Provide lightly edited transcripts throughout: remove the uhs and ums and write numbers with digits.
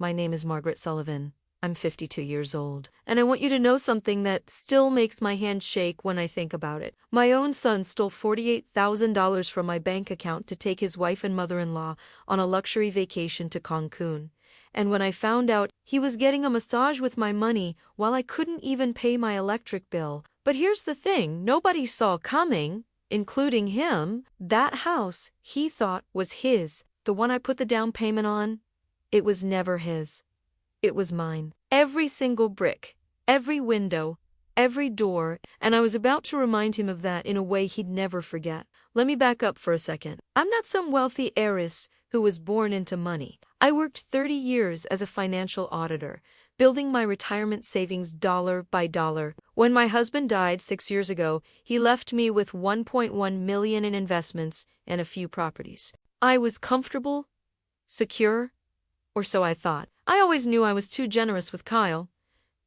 My name is Margaret Sullivan. I'm 52 years old, and I want you to know something that still makes my hand shake when I think about it. My own son stole $48,000 from my bank account to take his wife and mother-in-law on a luxury vacation to Cancun. And when I found out, he was getting a massage with my money while I couldn't even pay my electric bill. But here's the thing, nobody saw coming, including him. That house he thought was his, the one I put the down payment on, it was never his. It was mine. Every single brick, every window, every door, and I was about to remind him of that in a way he'd never forget. Let me back up for a second. I'm not some wealthy heiress who was born into money. I worked 30 years as a financial auditor, building my retirement savings dollar by dollar. When my husband died 6 years ago, he left me with $1.1 million in investments and a few properties. I was comfortable, secure, or so I thought. I always knew I was too generous with Kyle.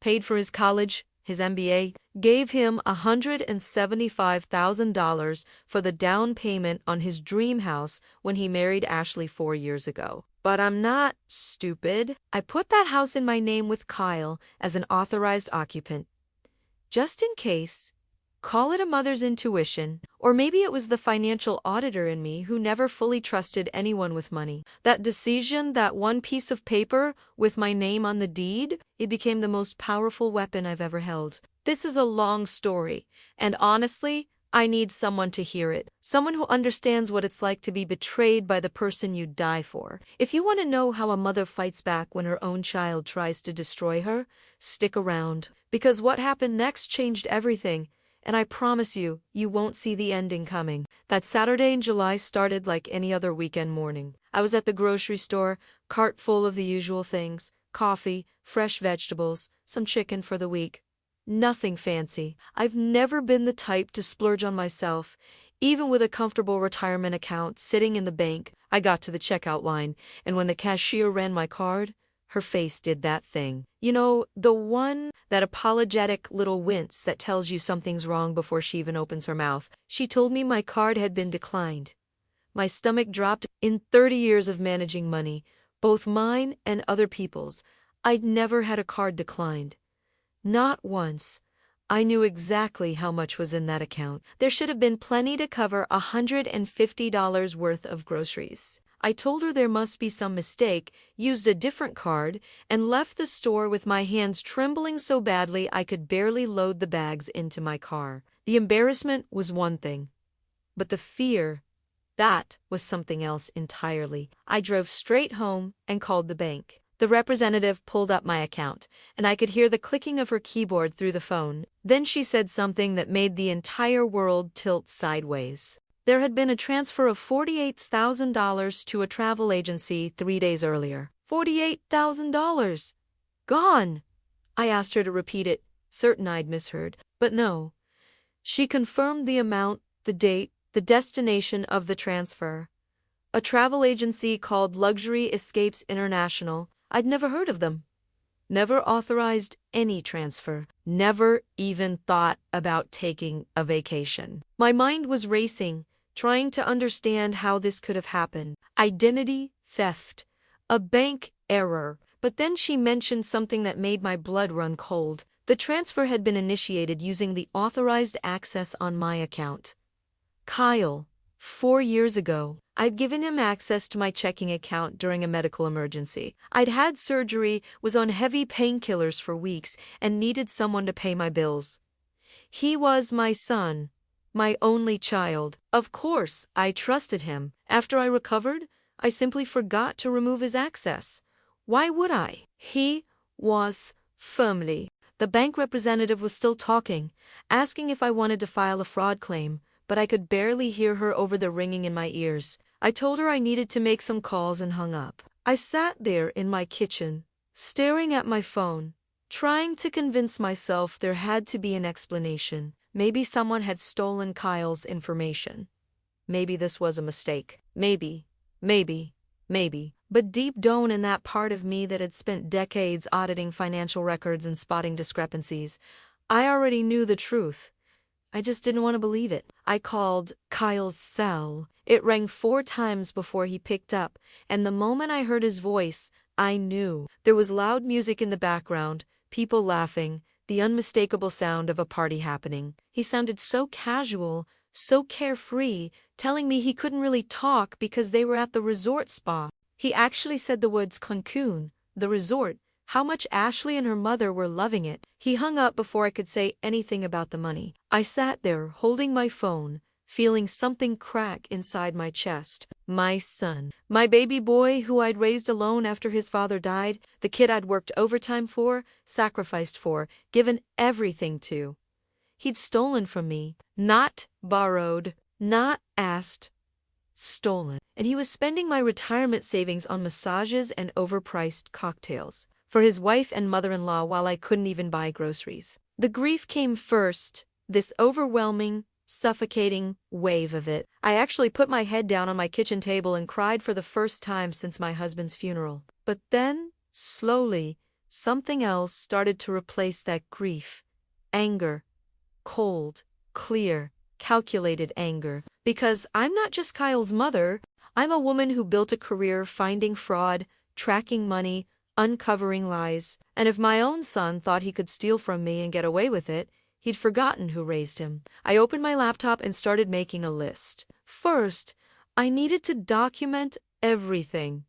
Paid for his college, his MBA, gave him $175,000 for the down payment on his dream house when he married Ashley 4 years ago. But I'm not stupid. I put that house in my name with Kyle as an authorized occupant. Just in case. Call it a mother's intuition, or maybe it was the financial auditor in me who never fully trusted anyone with money. That decision, that one piece of paper with my name on the deed, it became the most powerful weapon I've ever held. This is a long story, and honestly, I need someone to hear it. Someone who understands what it's like to be betrayed by the person you die for. If you want to know how a mother fights back when her own child tries to destroy her, stick around. Because what happened next changed everything. And I promise you, you won't see the ending coming. That Saturday in July started like any other weekend morning. I was at the grocery store, cart full of the usual things, coffee, fresh vegetables, some chicken for the week. Nothing fancy. I've never been the type to splurge on myself. Even with a comfortable retirement account sitting in the bank, I got to the checkout line, and when the cashier ran my card, her face did that thing. You know, the one, that apologetic little wince that tells you something's wrong before she even opens her mouth. She told me my card had been declined. My stomach dropped. In 30 years of managing money, both mine and other people's, I'd never had a card declined. Not once. I knew exactly how much was in that account. There should have been plenty to cover $150 worth of groceries. I told her there must be some mistake, used a different card, and left the store with my hands trembling so badly I could barely load the bags into my car. The embarrassment was one thing, but the fear, that was something else entirely. I drove straight home and called the bank. The representative pulled up my account, and I could hear the clicking of her keyboard through the phone. Then she said something that made the entire world tilt sideways. There had been a transfer of $48,000 to a travel agency 3 days earlier. $48,000! Gone! I asked her to repeat it, certain I'd misheard, but no. She confirmed the amount, the date, the destination of the transfer. A travel agency called Luxury Escapes International. I'd never heard of them. Never authorized any transfer. Never even thought about taking a vacation. My mind was racing, trying to understand how this could have happened. Identity theft. A bank error. But then she mentioned something that made my blood run cold. The transfer had been initiated using the authorized access on my account. Kyle. 4 years ago, I'd given him access to my checking account during a medical emergency. I'd had surgery, was on heavy painkillers for weeks, and needed someone to pay my bills. He was my son, my only child. Of course, I trusted him. After I recovered, I simply forgot to remove his access. Why would I? He was firmly. The bank representative was still talking, asking if I wanted to file a fraud claim, but I could barely hear her over the ringing in my ears. I told her I needed to make some calls and hung up. I sat there in my kitchen, staring at my phone, trying to convince myself there had to be an explanation. Maybe someone had stolen Kyle's information. Maybe this was a mistake. Maybe. But deep down in that part of me that had spent decades auditing financial records and spotting discrepancies, I already knew the truth. I just didn't want to believe it. I called Kyle's cell. It rang 4 times before he picked up, and the moment I heard his voice, I knew. There was loud music in the background, people laughing, the unmistakable sound of a party happening. He sounded so casual, so carefree, telling me he couldn't really talk because they were at the resort spa. He actually said the words Cancun, the resort, how much Ashley and her mother were loving it. He hung up before I could say anything about the money. I sat there, holding my phone, feeling something crack inside my chest. My son, my baby boy who I'd raised alone after his father died, the kid I'd worked overtime for, sacrificed for, given everything to. He'd stolen from me, not borrowed, not asked, stolen. And he was spending my retirement savings on massages and overpriced cocktails for his wife and mother-in-law while I couldn't even buy groceries. The grief came first, this overwhelming, suffocating wave of it. I actually put my head down on my kitchen table and cried for the first time since my husband's funeral. But then, slowly, something else started to replace that grief. Anger. Cold, clear, calculated anger. Because I'm not just Kyle's mother, I'm a woman who built a career finding fraud, tracking money, uncovering lies. And if my own son thought he could steal from me and get away with it, he'd forgotten who raised him. I opened my laptop and started making a list. First, I needed to document everything.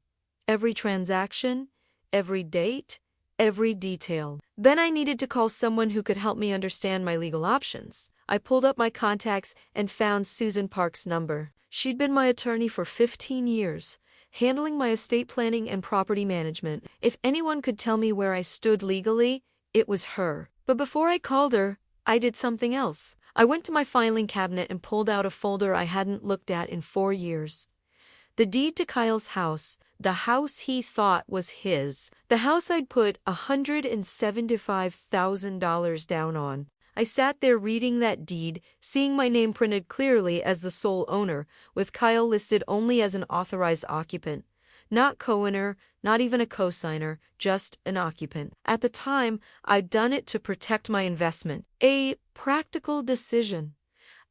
Every transaction, every date, every detail. Then I needed to call someone who could help me understand my legal options. I pulled up my contacts and found Susan Park's number. She'd been my attorney for 15 years, handling my estate planning and property management. If anyone could tell me where I stood legally, it was her. But before I called her, I did something else. I went to my filing cabinet and pulled out a folder I hadn't looked at in 4 years. The deed to Kyle's house, the house he thought was his, the house I'd put $175,000 down on. I sat there reading that deed, seeing my name printed clearly as the sole owner, with Kyle listed only as an authorized occupant. Not co-owner, not even a co-signer, just an occupant. At the time, I'd done it to protect my investment. A practical decision.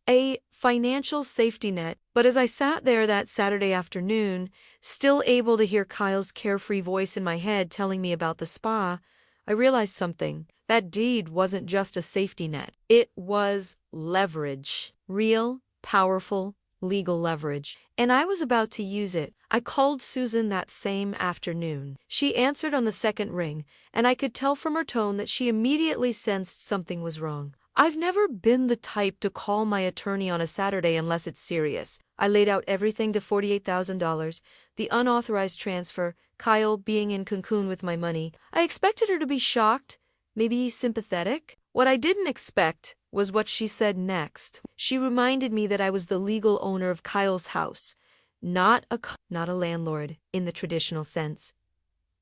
A financial safety net. But as I sat there that Saturday afternoon, still able to hear Kyle's carefree voice in my head telling me about the spa, I realized something. That deed wasn't just a safety net. It was leverage. Real, powerful, legal leverage. And I was about to use it. I called Susan that same afternoon. She answered on the second ring, and I could tell from her tone that she immediately sensed something was wrong. I've never been the type to call my attorney on a Saturday unless it's serious. I laid out everything to $48,000, the unauthorized transfer, Kyle being in Cancun with my money. I expected her to be shocked, maybe sympathetic. What I didn't expect was what she said next. She reminded me that I was the legal owner of Kyle's house, not a landlord in the traditional sense.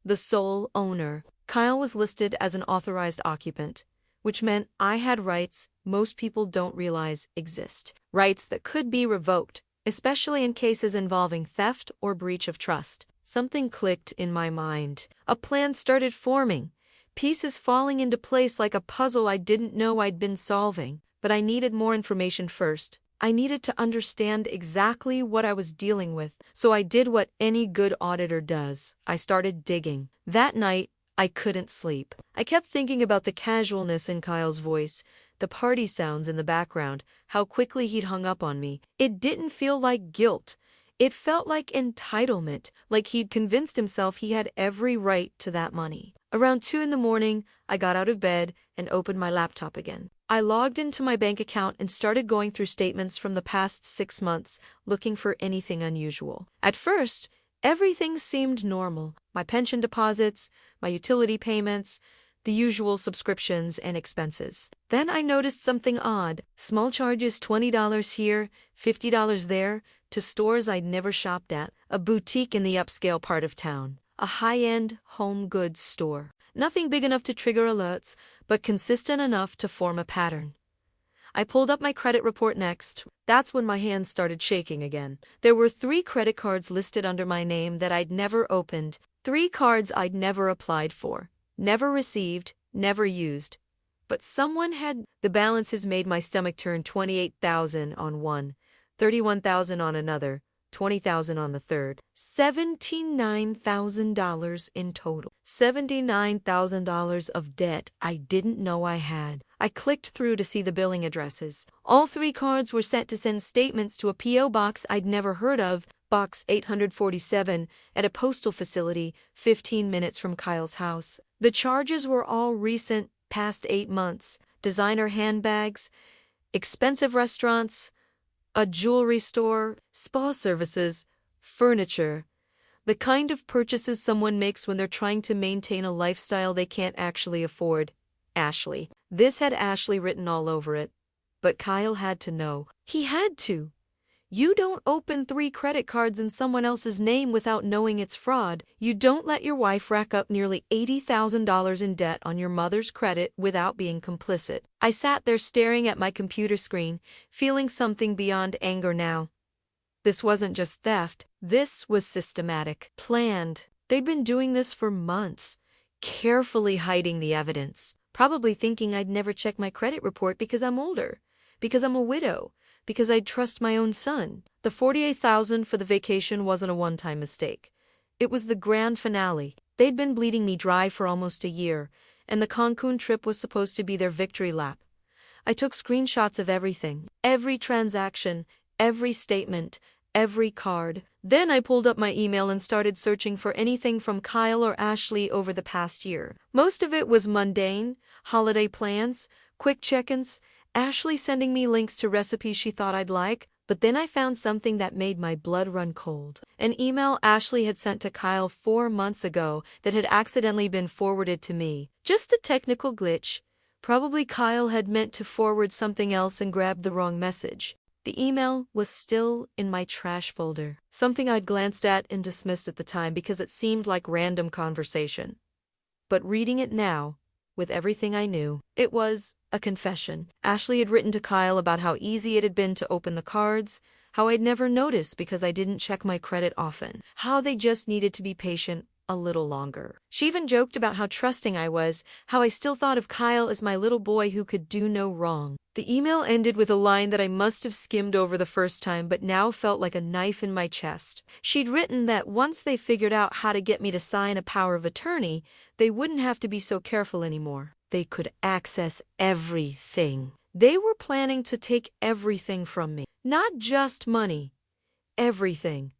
The sole owner. Kyle was listed as an authorized occupant, which meant I had rights most people don't realize exist. Rights that could be revoked, especially in cases involving theft or breach of trust. Something clicked in my mind. A plan started forming, pieces falling into place like a puzzle I didn't know I'd been solving. But I needed more information first. I needed to understand exactly what I was dealing with. So I did what any good auditor does. I started digging. That night, I couldn't sleep. I kept thinking about the casualness in Kyle's voice, the party sounds in the background, how quickly he'd hung up on me. It didn't feel like guilt. It felt like entitlement, like he'd convinced himself he had every right to that money. Around 2 a.m, I got out of bed and opened my laptop again. I logged into my bank account and started going through statements from the past 6 months, looking for anything unusual. At first, everything seemed normal. My pension deposits, my utility payments, the usual subscriptions and expenses. Then I noticed something odd. Small charges, $20 here, $50 there, to stores I'd never shopped at. A boutique in the upscale part of town. A high-end home goods store. Nothing big enough to trigger alerts, but consistent enough to form a pattern. I pulled up my credit report next. That's when my hands started shaking again. There were 3 credit cards listed under my name that I'd never opened. 3 cards I'd never applied for, never received, never used. But someone had. The balances made my stomach turn. $28,000 on one, $31,000 on another, $20,000 on the third. $79,000 in total. $79,000 of debt I didn't know I had. I clicked through to see the billing addresses. All three cards were set to send statements to a P.O. box I'd never heard of, Box 847, at a postal facility 15 minutes from Kyle's house. The charges were all recent, past 8 months. Designer handbags, expensive restaurants, a jewelry store, spa services, furniture. The kind of purchases someone makes when they're trying to maintain a lifestyle they can't actually afford. Ashley. This had Ashley written all over it. But Kyle had to know. He had to. You don't open 3 credit cards in someone else's name without knowing it's fraud. You don't let your wife rack up nearly $80,000 in debt on your mother's credit without being complicit. I sat there staring at my computer screen, feeling something beyond anger now. This wasn't just theft. This was systematic, planned. They'd been doing this for months, carefully hiding the evidence, probably thinking I'd never check my credit report because I'm older, because I'm a widow, because I'd trust my own son. The $48,000 for the vacation wasn't a one-time mistake. It was the grand finale. They'd been bleeding me dry for almost a year, and the Cancun trip was supposed to be their victory lap. I took screenshots of everything, every transaction, every statement, every card. Then I pulled up my email and started searching for anything from Kyle or Ashley over the past year. Most of it was mundane, holiday plans, quick check-ins, Ashley sending me links to recipes she thought I'd like, but then I found something that made my blood run cold. An email Ashley had sent to Kyle 4 months ago that had accidentally been forwarded to me. Just a technical glitch. Probably Kyle had meant to forward something else and grabbed the wrong message. The email was still in my trash folder, something I'd glanced at and dismissed at the time because it seemed like random conversation. But reading it now, with everything I knew, it was a confession. Ashley had written to Kyle about how easy it had been to open the cards, how I'd never noticed because I didn't check my credit often, how they just needed to be patient a little longer. She even joked about how trusting I was, how I still thought of Kyle as my little boy who could do no wrong. The email ended with a line that I must have skimmed over the first time but now felt like a knife in my chest. She'd written that once they figured out how to get me to sign a power of attorney, they wouldn't have to be so careful anymore. They could access everything. They were planning to take everything from me. Not just money. Everything.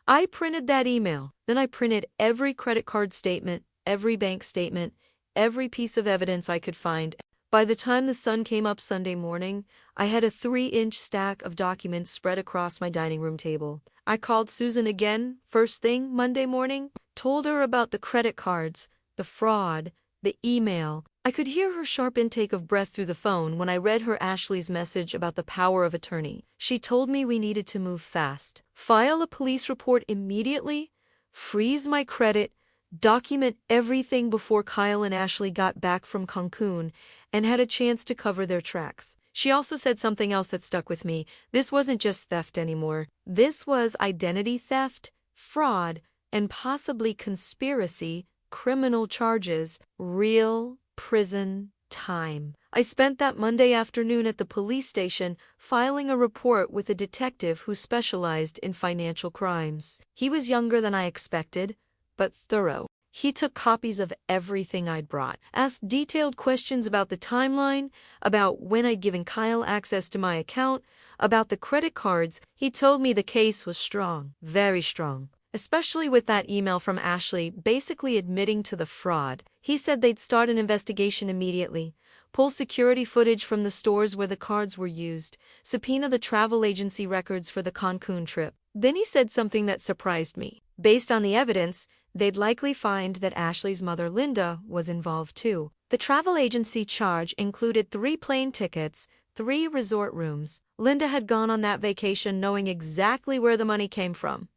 I printed that email. Then I printed every credit card statement, every bank statement, every piece of evidence I could find. By the time the sun came up Sunday morning, I had a 3-inch stack of documents spread across my dining room table. I called Susan again, first thing Monday morning, told her about the credit cards, the fraud, the email. I could hear her sharp intake of breath through the phone when I read her Ashley's message about the power of attorney. She told me we needed to move fast, file a police report immediately, freeze my credit, document everything before Kyle and Ashley got back from Cancun and had a chance to cover their tracks. She also said something else that stuck with me. This wasn't just theft anymore. This was identity theft, fraud, and possibly conspiracy, criminal charges, real prison time. I spent that Monday afternoon at the police station filing a report with a detective who specialized in financial crimes. He was younger than I expected, but thorough. He took copies of everything I'd brought, asked detailed questions about the timeline, about when I'd given Kyle access to my account, about the credit cards. He told me the case was strong, very strong, especially with that email from Ashley basically admitting to the fraud. He said they'd start an investigation immediately, pull security footage from the stores where the cards were used, subpoena the travel agency records for the Cancun trip. Then he said something that surprised me. Based on the evidence, they'd likely find that Ashley's mother Linda was involved too. The travel agency charge included 3 plane tickets, 3 resort rooms. Linda had gone on that vacation knowing exactly where the money came from.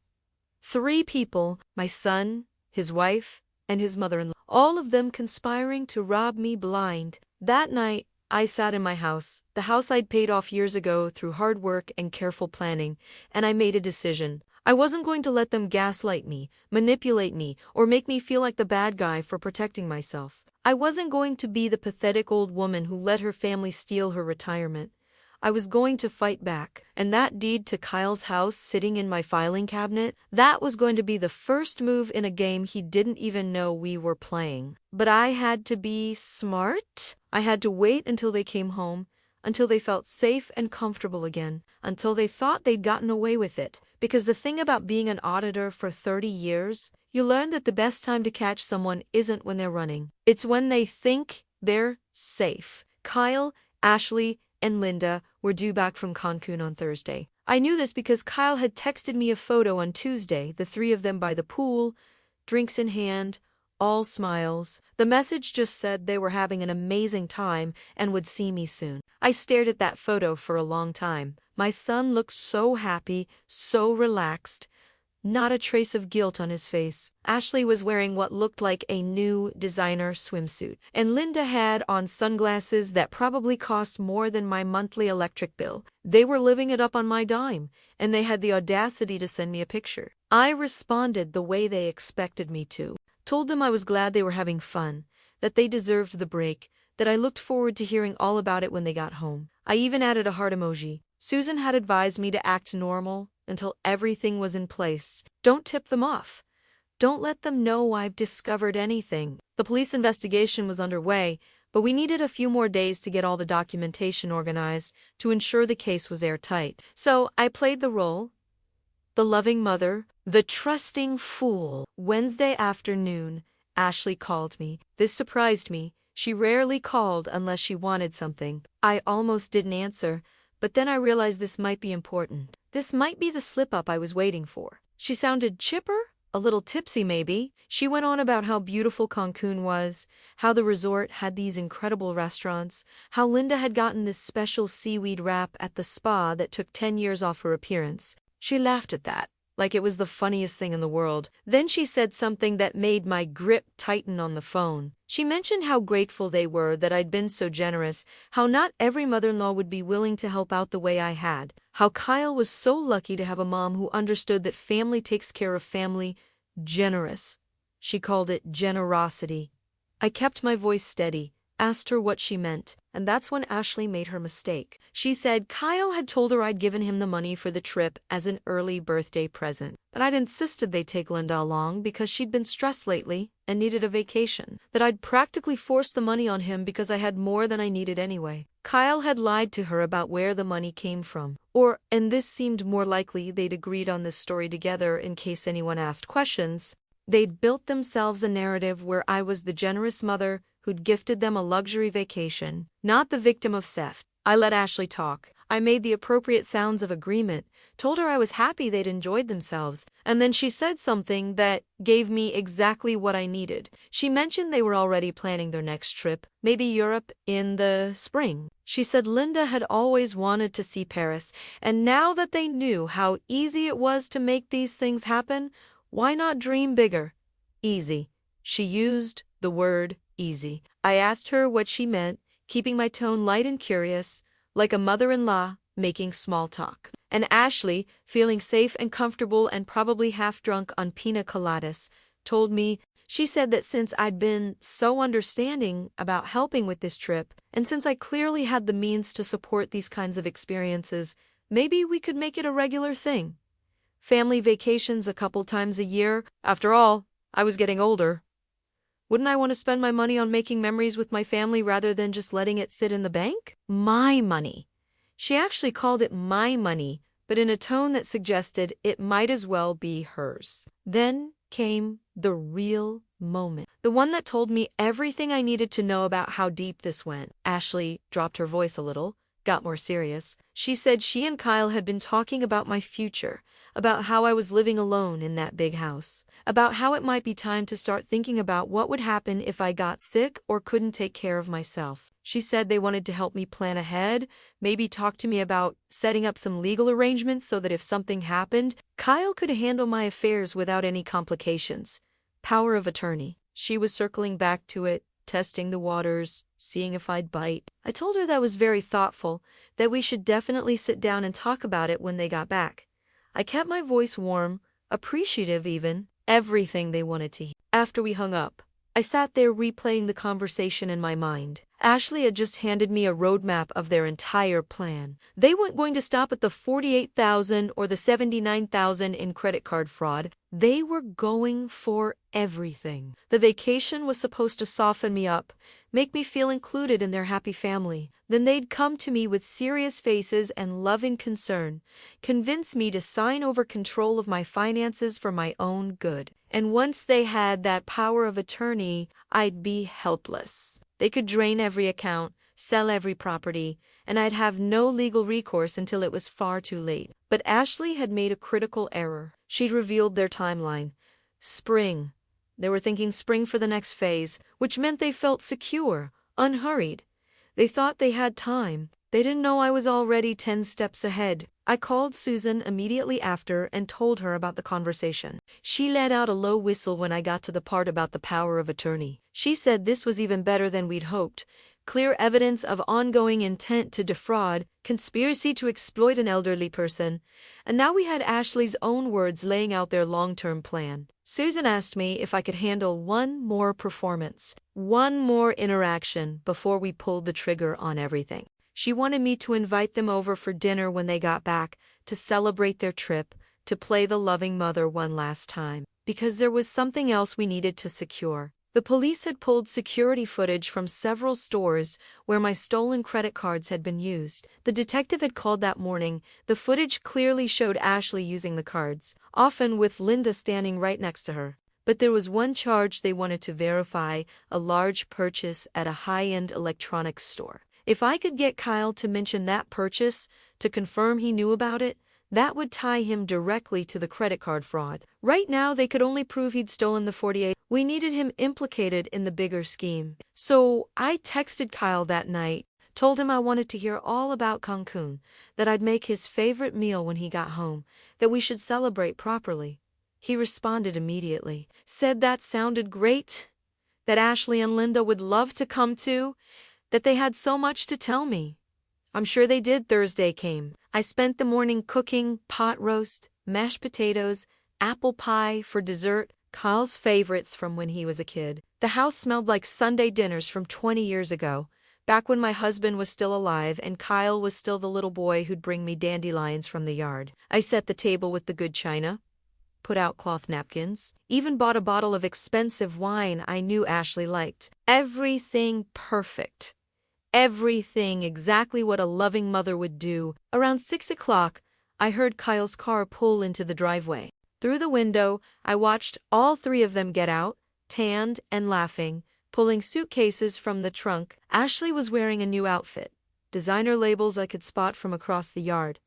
3 people, my son, his wife, and his mother-in-law, all of them conspiring to rob me blind. That night, I sat in my house, the house I'd paid off years ago through hard work and careful planning, and I made a decision. I wasn't going to let them gaslight me, manipulate me, or make me feel like the bad guy for protecting myself. I wasn't going to be the pathetic old woman who let her family steal her retirement. I was going to fight back. And that deed to Kyle's house sitting in my filing cabinet, that was going to be the first move in a game he didn't even know we were playing. But I had to be smart. I had to wait until they came home, until they felt safe and comfortable again, until they thought they'd gotten away with it. Because the thing about being an auditor for 30 years, you learn that the best time to catch someone isn't when they're running. It's when they think they're safe. Kyle, Ashley, and Linda were due back from Cancun on Thursday. I knew this because Kyle had texted me a photo on Tuesday, the three of them by the pool, drinks in hand, all smiles. The message just said they were having an amazing time and would see me soon. I stared at that photo for a long time. My son looked so happy, so relaxed. Not a trace of guilt on his face. Ashley was wearing what looked like a new designer swimsuit, and Linda had on sunglasses that probably cost more than my monthly electric bill. They were living it up on my dime, and they had the audacity to send me a picture. I responded the way they expected me to. Told them I was glad they were having fun, that they deserved the break, that I looked forward to hearing all about it when they got home. I even added a heart emoji. Susan had advised me to act normal until everything was in place. Don't tip them off. Don't let them know I've discovered anything. The police investigation was underway, but we needed a few more days to get all the documentation organized to ensure the case was airtight. So I played the role, the loving mother, the trusting fool. Wednesday afternoon, Ashley called me. This surprised me. She rarely called unless she wanted something. I almost didn't answer, but then I realized this might be important. This might be the slip-up I was waiting for. She sounded chipper, a little tipsy maybe. She went on about how beautiful Cancun was, how the resort had these incredible restaurants, how Linda had gotten this special seaweed wrap at the spa that took 10 years off her appearance. She laughed at that, like it was the funniest thing in the world. Then she said something that made my grip tighten on the phone. She mentioned how grateful they were that I'd been so generous, how not every mother-in-law would be willing to help out the way I had, how Kyle was so lucky to have a mom who understood that family takes care of family. Generous. She called it generosity. I kept my voice steady, asked her what she meant, and that's when Ashley made her mistake. She said Kyle had told her I'd given him the money for the trip as an early birthday present, but I'd insisted they take Linda along because she'd been stressed lately and needed a vacation, that I'd practically forced the money on him because I had more than I needed anyway. Kyle had lied to her about where the money came from. And this seemed more likely they'd agreed on this story together in case anyone asked questions. They'd built themselves a narrative where I was the generous mother who'd gifted them a luxury vacation, not the victim of theft. I let Ashley talk. I made the appropriate sounds of agreement, told her I was happy they'd enjoyed themselves, and then she said something that gave me exactly what I needed. She mentioned they were already planning their next trip, maybe Europe in the spring. She said Linda had always wanted to see Paris, and now that they knew how easy it was to make these things happen, why not dream bigger? Easy. She used the word easy. I asked her what she meant, keeping my tone light and curious, like a mother-in-law making small talk. And Ashley, feeling safe and comfortable and probably half drunk on pina coladas, told me, she said that since I'd been so understanding about helping with this trip, and since I clearly had the means to support these kinds of experiences, maybe we could make it a regular thing. Family vacations a couple times a year. After all, I was getting older. Wouldn't I want to spend my money on making memories with my family rather than just letting it sit in the bank? My money. She actually called it my money, but in a tone that suggested it might as well be hers. Then came the real moment. The one that told me everything I needed to know about how deep this went. Ashley dropped her voice a little, got more serious. She said she and Kyle had been talking about my future, about how I was living alone in that big house, about how it might be time to start thinking about what would happen if I got sick or couldn't take care of myself. She said they wanted to help me plan ahead, maybe talk to me about setting up some legal arrangements so that if something happened, Kyle could handle my affairs without any complications. Power of attorney. She was circling back to it, testing the waters, seeing if I'd bite. I told her that was very thoughtful, that we should definitely sit down and talk about it when they got back. I kept my voice warm, appreciative even, everything they wanted to hear. After we hung up, I sat there replaying the conversation in my mind. Ashley had just handed me a roadmap of their entire plan. They weren't going to stop at the $48,000 or the $79,000 in credit card fraud. They were going for everything. The vacation was supposed to soften me up, make me feel included in their happy family. Then they'd come to me with serious faces and loving concern, convince me to sign over control of my finances for my own good. And once they had that power of attorney, I'd be helpless. They could drain every account, sell every property, and I'd have no legal recourse until it was far too late. But Ashley had made a critical error. She'd revealed their timeline. Spring. They were thinking spring for the next phase, which meant they felt secure, unhurried. They thought they had time. They didn't know I was already 10 steps ahead. I called Susan immediately after and told her about the conversation. She let out a low whistle when I got to the part about the power of attorney. She said this was even better than we'd hoped. Clear evidence of ongoing intent to defraud, conspiracy to exploit an elderly person, and now we had Ashley's own words laying out their long-term plan. Susan asked me if I could handle one more performance, one more interaction before we pulled the trigger on everything. She wanted me to invite them over for dinner when they got back, to celebrate their trip, to play the loving mother one last time. Because there was something else we needed to secure. The police had pulled security footage from several stores where my stolen credit cards had been used. The detective had called that morning. The footage clearly showed Ashley using the cards, often with Linda standing right next to her. But there was one charge they wanted to verify, a large purchase at a high-end electronics store. If I could get Kyle to mention that purchase, to confirm he knew about it, that would tie him directly to the credit card fraud. Right now, they could only prove he'd stolen the 48. We needed him implicated in the bigger scheme. So I texted Kyle that night, told him I wanted to hear all about Cancun, that I'd make his favorite meal when he got home, that we should celebrate properly. He responded immediately, said that sounded great, that Ashley and Linda would love to come too, that they had so much to tell me. I'm sure they did. Thursday came. I spent the morning cooking pot roast, mashed potatoes, apple pie for dessert, Kyle's favorites from when he was a kid. The house smelled like Sunday dinners from 20 years ago, back when my husband was still alive and Kyle was still the little boy who'd bring me dandelions from the yard. I set the table with the good china, put out cloth napkins, even bought a bottle of expensive wine I knew Ashley liked. Everything perfect. Everything exactly what a loving mother would do. Around 6 o'clock, I heard Kyle's car pull into the driveway. Through the window, I watched all three of them get out, tanned and laughing, pulling suitcases from the trunk. Ashley was wearing a new outfit, designer labels I could spot from across the yard.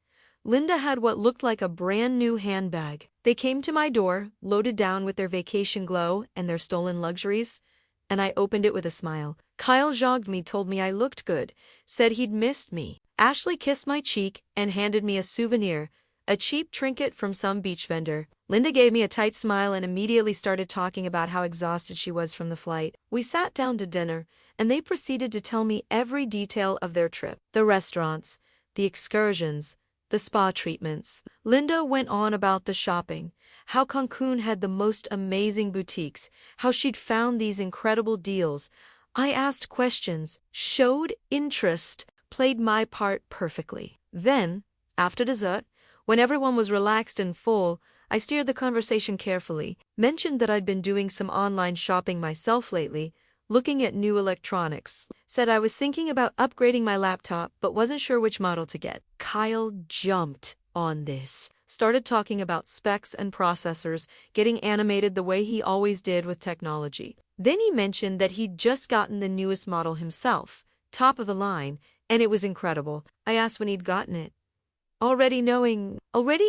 Linda had what looked like a brand new handbag. They came to my door, loaded down with their vacation glow and their stolen luxuries, and I opened it with a smile. Kyle jogged me, told me I looked good, said he'd missed me. Ashley kissed my cheek and handed me a souvenir, a cheap trinket from some beach vendor. Linda gave me a tight smile and immediately started talking about how exhausted she was from the flight. We sat down to dinner, and they proceeded to tell me every detail of their trip. The restaurants, the excursions, the spa treatments. Linda went on about the shopping, how Cancun had the most amazing boutiques, how she'd found these incredible deals. I asked questions, showed interest, played my part perfectly. Then, after dessert, when everyone was relaxed and full, I steered the conversation carefully, mentioned that I'd been doing some online shopping myself lately, looking at new electronics, said I was thinking about upgrading my laptop but wasn't sure which model to get. Kyle jumped on this, started talking about specs and processors, getting animated the way he always did with technology. Then he mentioned that he'd just gotten the newest model himself, top of the line, and it was incredible. I asked when he'd gotten it. Already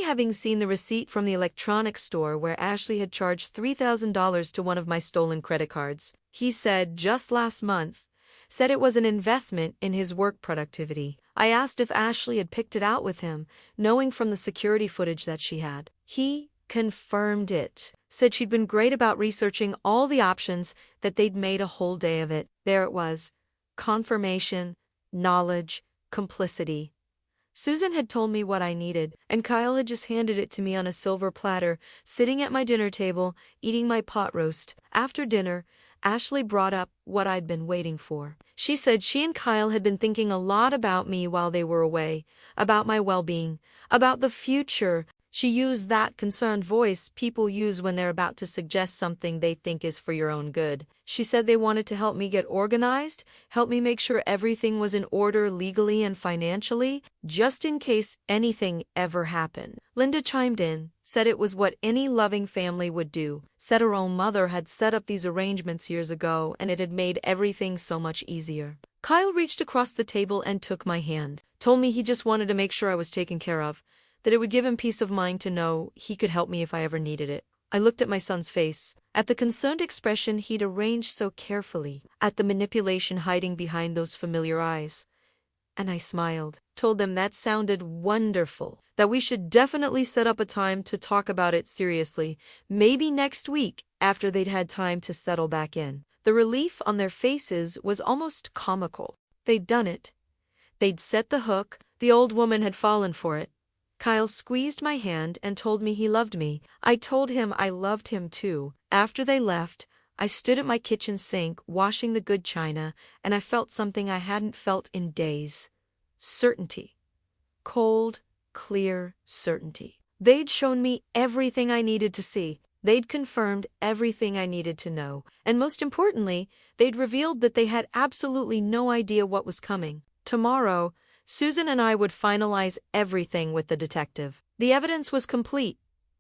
having seen the receipt from the electronics store where Ashley had charged $3,000 to one of my stolen credit cards. He said just last month, said it was an investment in his work productivity. I asked if Ashley had picked it out with him, knowing from the security footage that she had. He confirmed it, said she'd been great about researching all the options, that they'd made a whole day of it. There it was. Confirmation, knowledge, complicity. Susan had told me what I needed, and Kyle had just handed it to me on a silver platter, sitting at my dinner table, eating my pot roast. After dinner, Ashley brought up what I'd been waiting for. She said she and Kyle had been thinking a lot about me while they were away, about my well-being, about the future. She used that concerned voice people use when they're about to suggest something they think is for your own good. She said they wanted to help me get organized, help me make sure everything was in order legally and financially, just in case anything ever happened. Linda chimed in, said it was what any loving family would do, said her own mother had set up these arrangements years ago and it had made everything so much easier. Kyle reached across the table and took my hand, told me he just wanted to make sure I was taken care of, that it would give him peace of mind to know he could help me if I ever needed it. I looked at my son's face, at the concerned expression he'd arranged so carefully, at the manipulation hiding behind those familiar eyes. And I smiled, told them that sounded wonderful, that we should definitely set up a time to talk about it seriously, maybe next week after they'd had time to settle back in. The relief on their faces was almost comical. They'd done it. They'd set the hook, the old woman had fallen for it. Kyle squeezed my hand and told me he loved me. I told him I loved him too. After they left, I stood at my kitchen sink washing the good china, and I felt something I hadn't felt in days. Certainty. Cold, clear certainty. They'd shown me everything I needed to see. They'd confirmed everything I needed to know. And most importantly, they'd revealed that they had absolutely no idea what was coming. Tomorrow, Susan and I would finalize everything with the detective. The evidence was complete.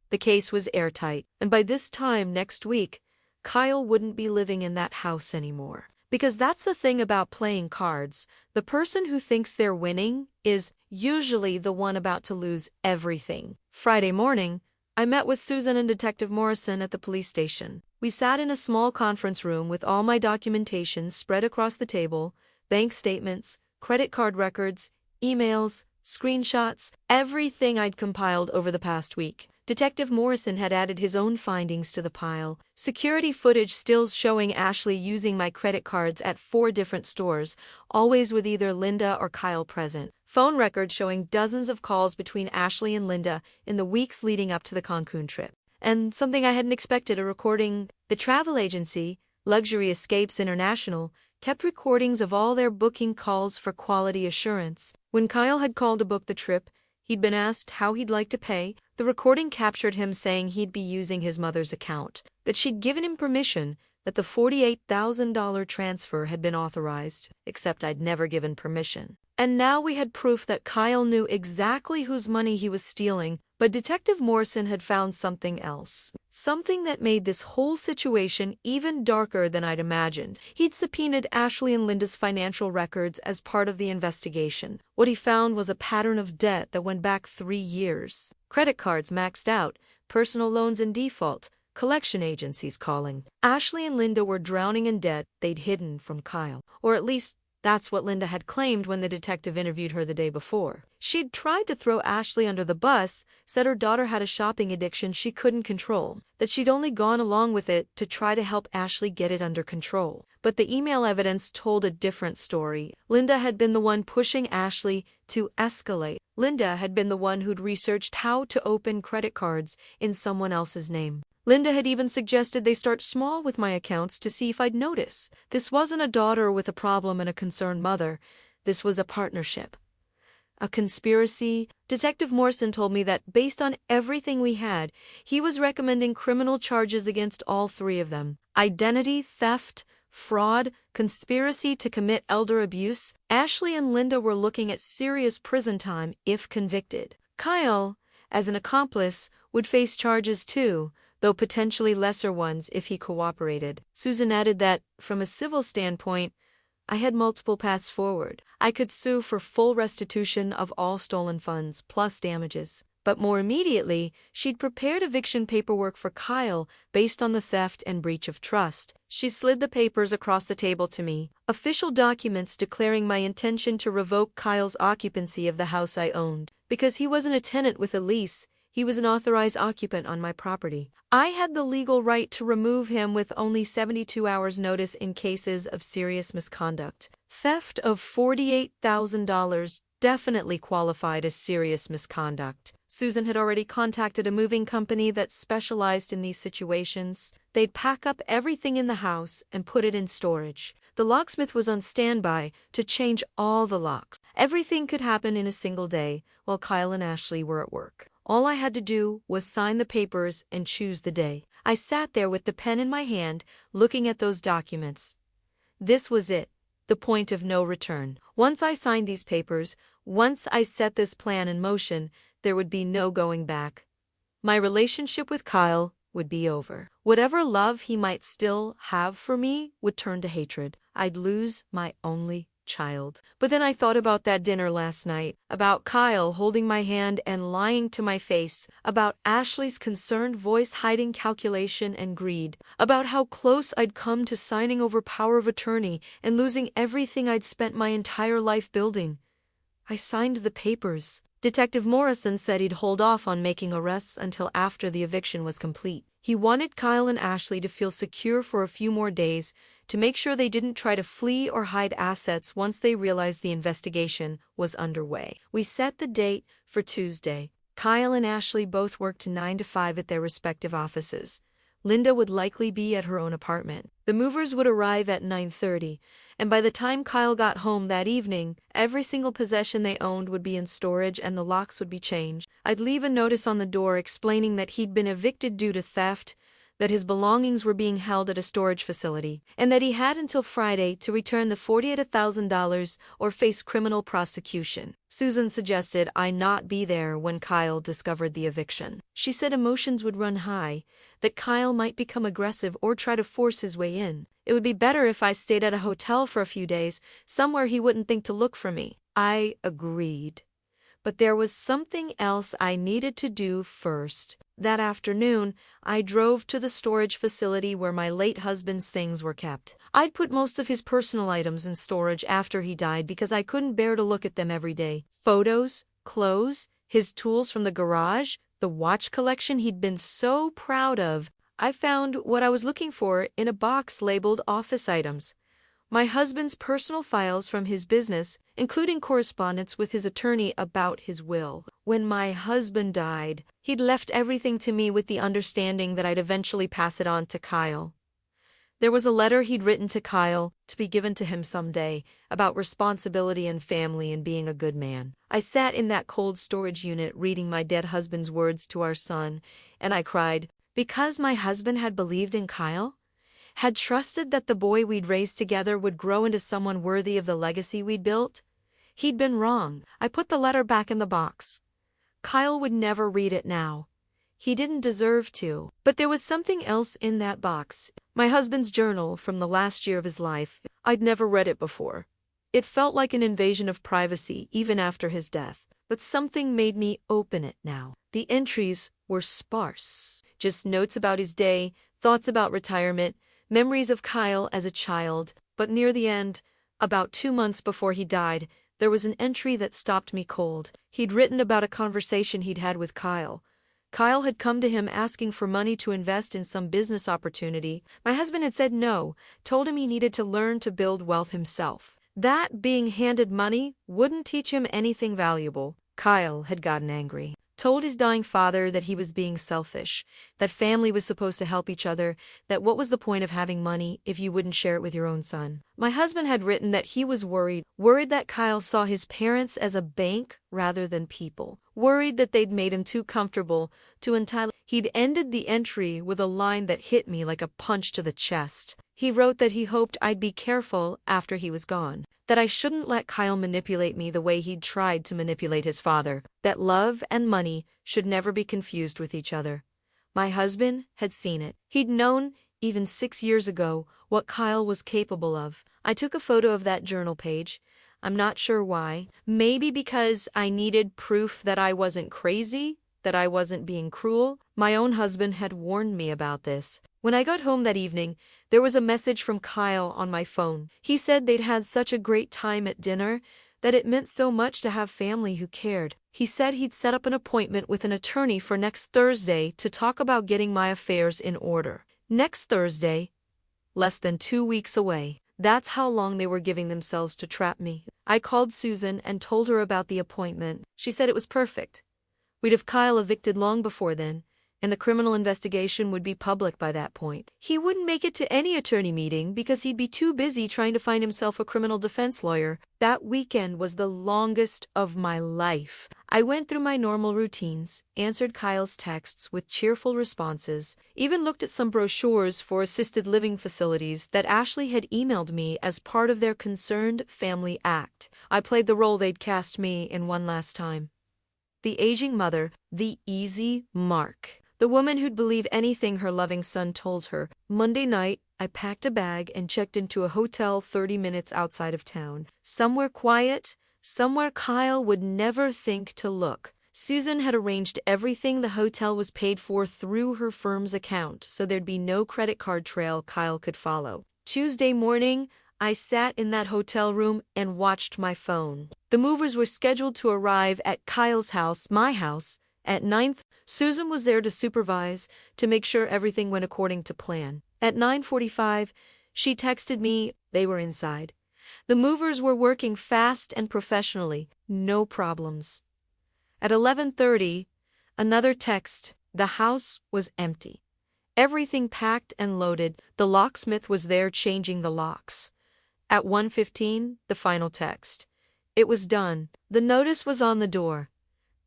The case was airtight. And by this time next week, Kyle wouldn't be living in that house anymore. Because that's the thing about playing cards. The person who thinks they're winning is usually the one about to lose everything. Friday morning, I met with Susan and Detective Morrison at the police station. We sat in a small conference room with all my documentation spread across the table, bank statements, credit card records, emails, screenshots, everything I'd compiled over the past week. Detective Morrison had added his own findings to the pile. Security footage stills showing Ashley using my credit cards at 4 different stores, always with either Linda or Kyle present. Phone records showing dozens of calls between Ashley and Linda in the weeks leading up to the Cancun trip. And something I hadn't expected, a recording. The travel agency, Luxury Escapes International, kept recordings of all their booking calls for quality assurance. When Kyle had called to book the trip, he'd been asked how he'd like to pay. The recording captured him saying he'd be using his mother's account, that she'd given him permission, that the $48,000 transfer had been authorized, except I'd never given permission. And now we had proof that Kyle knew exactly whose money he was stealing, but Detective Morrison had found something else. Something that made this whole situation even darker than I'd imagined. He'd subpoenaed Ashley and Linda's financial records as part of the investigation. What he found was a pattern of debt that went back 3 years. Credit cards maxed out, personal loans in default, collection agencies calling. Ashley and Linda were drowning in debt they'd hidden from Kyle. Or at least, that's what Linda had claimed when the detective interviewed her the day before. She'd tried to throw Ashley under the bus, said her daughter had a shopping addiction she couldn't control, that she'd only gone along with it to try to help Ashley get it under control. But the email evidence told a different story. Linda had been the one pushing Ashley to escalate. Linda had been the one who'd researched how to open credit cards in someone else's name. Linda had even suggested they start small with my accounts to see if I'd notice. This wasn't a daughter with a problem and a concerned mother. This was a partnership. A conspiracy. Detective Morrison told me that based on everything we had, he was recommending criminal charges against all 3 of them. Identity theft, fraud, conspiracy to commit elder abuse. Ashley and Linda were looking at serious prison time if convicted. Kyle, as an accomplice, would face charges too, though potentially lesser ones if he cooperated. Susan added that, from a civil standpoint, I had multiple paths forward. I could sue for full restitution of all stolen funds, plus damages. But more immediately, she'd prepared eviction paperwork for Kyle based on the theft and breach of trust. She slid the papers across the table to me, official documents declaring my intention to revoke Kyle's occupancy of the house I owned. Because he wasn't a tenant with a lease, he was an authorized occupant on my property. I had the legal right to remove him with only 72 hours notice in cases of serious misconduct. Theft of $48,000 definitely qualified as serious misconduct. Susan had already contacted a moving company that specialized in these situations. they'd pack up everything in the house and put it in storage. The locksmith was on standby to change all the locks. Everything could happen in a single day while Kyle and Ashley were at work. All I had to do was sign the papers and choose the day. I sat there with the pen in my hand, looking at those documents. This was it, the point of no return. Once I signed these papers, once I set this plan in motion, there would be no going back. My relationship with Kyle would be over. Whatever love he might still have for me would turn to hatred. I'd lose my only child. But then I thought about that dinner last night, about Kyle holding my hand and lying to my face, about Ashley's concerned voice hiding calculation and greed, about how close I'd come to signing over power of attorney and losing everything I'd spent my entire life building. I signed the papers. Detective Morrison said he'd hold off on making arrests until after the eviction was complete. He wanted Kyle and Ashley to feel secure for a few more days to make sure they didn't try to flee or hide assets once they realized the investigation was underway. We set the date for Tuesday. Kyle and Ashley both worked 9 to 5 at their respective offices. Linda would likely be at her own apartment. The movers would arrive at 9:30, and by the time Kyle got home that evening, every single possession they owned would be in storage and the locks would be changed. I'd leave a notice on the door explaining that he'd been evicted due to theft, that his belongings were being held at a storage facility, and that he had until Friday to return the $48,000 or face criminal prosecution. Susan suggested I not be there when Kyle discovered the eviction. She said emotions would run high, that Kyle might become aggressive or try to force his way in. It would be better if I stayed at a hotel for a few days, somewhere he wouldn't think to look for me. I agreed. But there was something else I needed to do first. That afternoon, I drove to the storage facility where my late husband's things were kept. I'd put most of his personal items in storage after he died because I couldn't bear to look at them every day. Photos, clothes, his tools from the garage, the watch collection he'd been so proud of. I found what I was looking for in a box labeled office items. My husband's personal files from his business, including correspondence with his attorney about his will. When my husband died, he'd left everything to me with the understanding that I'd eventually pass it on to Kyle. There was a letter he'd written to Kyle to be given to him someday about responsibility and family and being a good man. I sat in that cold storage unit reading my dead husband's words to our son, and I cried, because my husband had believed in Kyle? Had trusted that the boy we'd raised together would grow into someone worthy of the legacy we'd built? He'd been wrong. I put the letter back in the box. Kyle would never read it now. He didn't deserve to. But there was something else in that box. My husband's journal from the last year of his life. I'd never read it before. It felt like an invasion of privacy even after his death. But something made me open it now. The entries were sparse. Just notes about his day, thoughts about retirement, memories of Kyle as a child. But near the end, about 2 months before he died, there was an entry that stopped me cold. He'd written about a conversation he'd had with Kyle. Kyle had come to him asking for money to invest in some business opportunity. My husband had said no, told him he needed to learn to build wealth himself. That being handed money wouldn't teach him anything valuable. Kyle had gotten angry. Told his dying father that he was being selfish, that family was supposed to help each other, that what was the point of having money if you wouldn't share it with your own son. My husband had written that he was worried that Kyle saw his parents as a bank rather than people, worried that they'd made him too comfortable, too entitled. He'd ended the entry with a line that hit me like a punch to the chest. He wrote that he hoped I'd be careful after he was gone, that I shouldn't let Kyle manipulate me the way he'd tried to manipulate his father, that love and money should never be confused with each other. My husband had seen it. He'd known, even 6 years ago, what Kyle was capable of. I took a photo of that journal page. I'm not sure why. Maybe because I needed proof that I wasn't crazy, that I wasn't being cruel. My own husband had warned me about this. When I got home that evening, there was a message from Kyle on my phone. He said they'd had such a great time at dinner, that it meant so much to have family who cared. He said he'd set up an appointment with an attorney for next Thursday to talk about getting my affairs in order. Next Thursday, less than 2 weeks away. That's how long they were giving themselves to trap me. I called Susan and told her about the appointment. She said it was perfect. We'd have Kyle evicted long before then, and the criminal investigation would be public by that point. He wouldn't make it to any attorney meeting because he'd be too busy trying to find himself a criminal defense lawyer. That weekend was the longest of my life. I went through my normal routines, answered Kyle's texts with cheerful responses, even looked at some brochures for assisted living facilities that Ashley had emailed me as part of their Concerned Family Act. I played the role they'd cast me in one last time. The aging mother, the easy mark. The woman who'd believe anything her loving son told her. Monday night, I packed a bag and checked into a hotel 30 minutes outside of town. Somewhere quiet, somewhere Kyle would never think to look. Susan had arranged everything. The hotel was paid for through her firm's account, so there'd be no credit card trail Kyle could follow. Tuesday morning, I sat in that hotel room and watched my phone. The movers were scheduled to arrive at Kyle's house, my house, at 9:00. Susan was there to supervise, to make sure everything went according to plan. At 9:45, she texted me they were inside. The movers were working fast and professionally, no problems. At 11:30, another text. The house was empty. Everything packed and loaded. The locksmith was there changing the locks. At 1:15, the final text. It was done. The notice was on the door.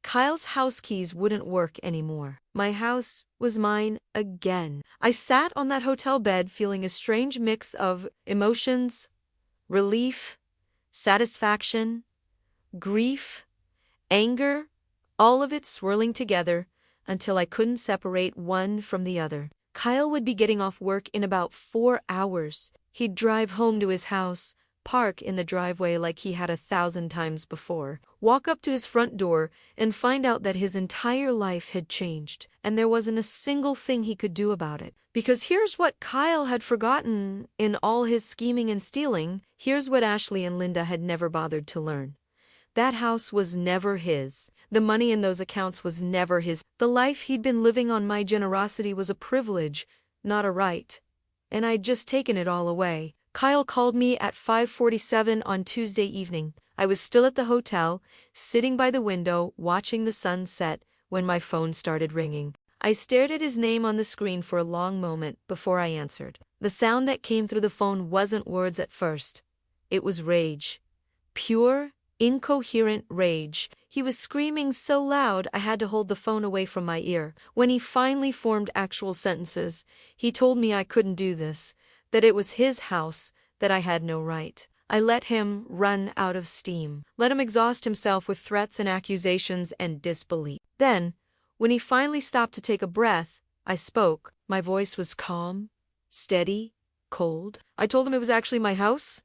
Kyle's house keys wouldn't work anymore. My house was mine again. I sat on that hotel bed feeling a strange mix of emotions, relief, satisfaction, grief, anger, all of it swirling together until I couldn't separate one from the other. Kyle would be getting off work in about 4 hours. He'd drive home to his house, park in the driveway like he had 1,000 times before, walk up to his front door and find out that his entire life had changed, and there wasn't a single thing he could do about it. Because here's what Kyle had forgotten in all his scheming and stealing, here's what Ashley and Linda had never bothered to learn. That house was never his. The money in those accounts was never his. The life he'd been living on my generosity was a privilege, not a right. And I'd just taken it all away. Kyle called me at 5:47 on Tuesday evening. I was still at the hotel, sitting by the window, watching the sun set, when my phone started ringing. I stared at his name on the screen for a long moment before I answered. The sound that came through the phone wasn't words at first. It was rage. Pure, incoherent rage. He was screaming so loud I had to hold the phone away from my ear. When he finally formed actual sentences, he told me I couldn't do this, that it was his house, that I had no right. I let him run out of steam, let him exhaust himself with threats and accusations and disbelief. Then, when he finally stopped to take a breath, I spoke. My voice was calm, steady, cold. I told him it was actually my house,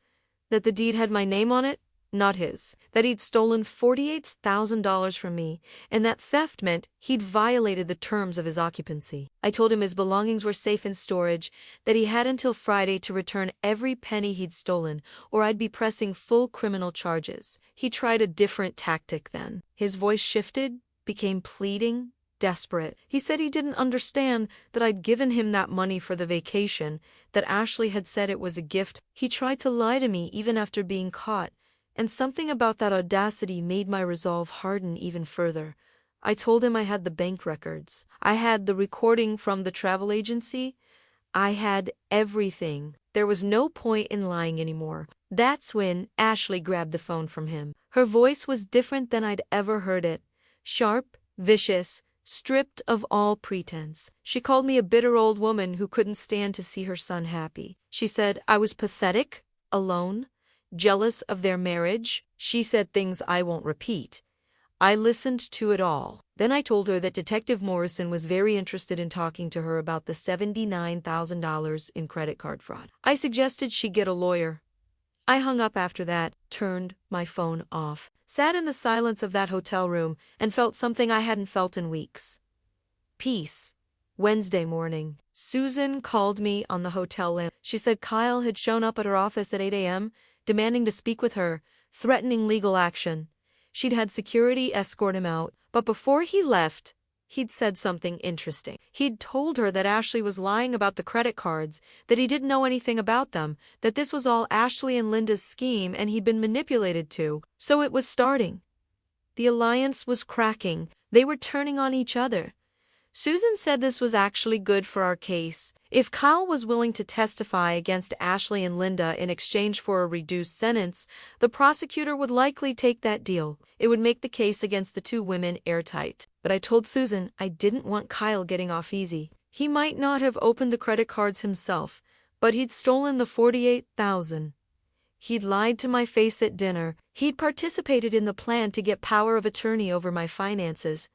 that the deed had my name on it, not his, that he'd stolen $48,000 from me, and that theft meant he'd violated the terms of his occupancy. I told him his belongings were safe in storage, that he had until Friday to return every penny he'd stolen, or I'd be pressing full criminal charges. He tried a different tactic then. His voice shifted, became pleading, desperate. He said he didn't understand that I'd given him that money for the vacation, that Ashley had said it was a gift. He tried to lie to me even after being caught. And something about that audacity made my resolve harden even further. I told him I had the bank records. I had the recording from the travel agency. I had everything. There was no point in lying anymore. That's when Ashley grabbed the phone from him. Her voice was different than I'd ever heard it. Sharp, vicious, stripped of all pretense. She called me a bitter old woman who couldn't stand to see her son happy. She said I was pathetic, alone, jealous of their marriage. She said things I won't repeat. I listened to it all. Then I told her that Detective Morrison was very interested in talking to her about the $79,000 in credit card fraud. I suggested she get a lawyer. I hung up after that, turned my phone off, sat in the silence of that hotel room, and felt something I hadn't felt in weeks. Peace. Wednesday morning, Susan called me on the hotel line. She said Kyle had shown up at her office at 8 a.m., demanding to speak with her, threatening legal action. She'd had security escort him out, but before he left, he'd said something interesting. He'd told her that Ashley was lying about the credit cards, that he didn't know anything about them, that this was all Ashley and Linda's scheme and he'd been manipulated to. So it was starting. The alliance was cracking. They were turning on each other. Susan said this was actually good for our case. If Kyle was willing to testify against Ashley and Linda in exchange for a reduced sentence, the prosecutor would likely take that deal. It would make the case against the two women airtight. But I told Susan I didn't want Kyle getting off easy. He might not have opened the credit cards himself, but he'd stolen the $48,000. He'd lied to my face at dinner. He'd participated in the plan to get power of attorney over my finances.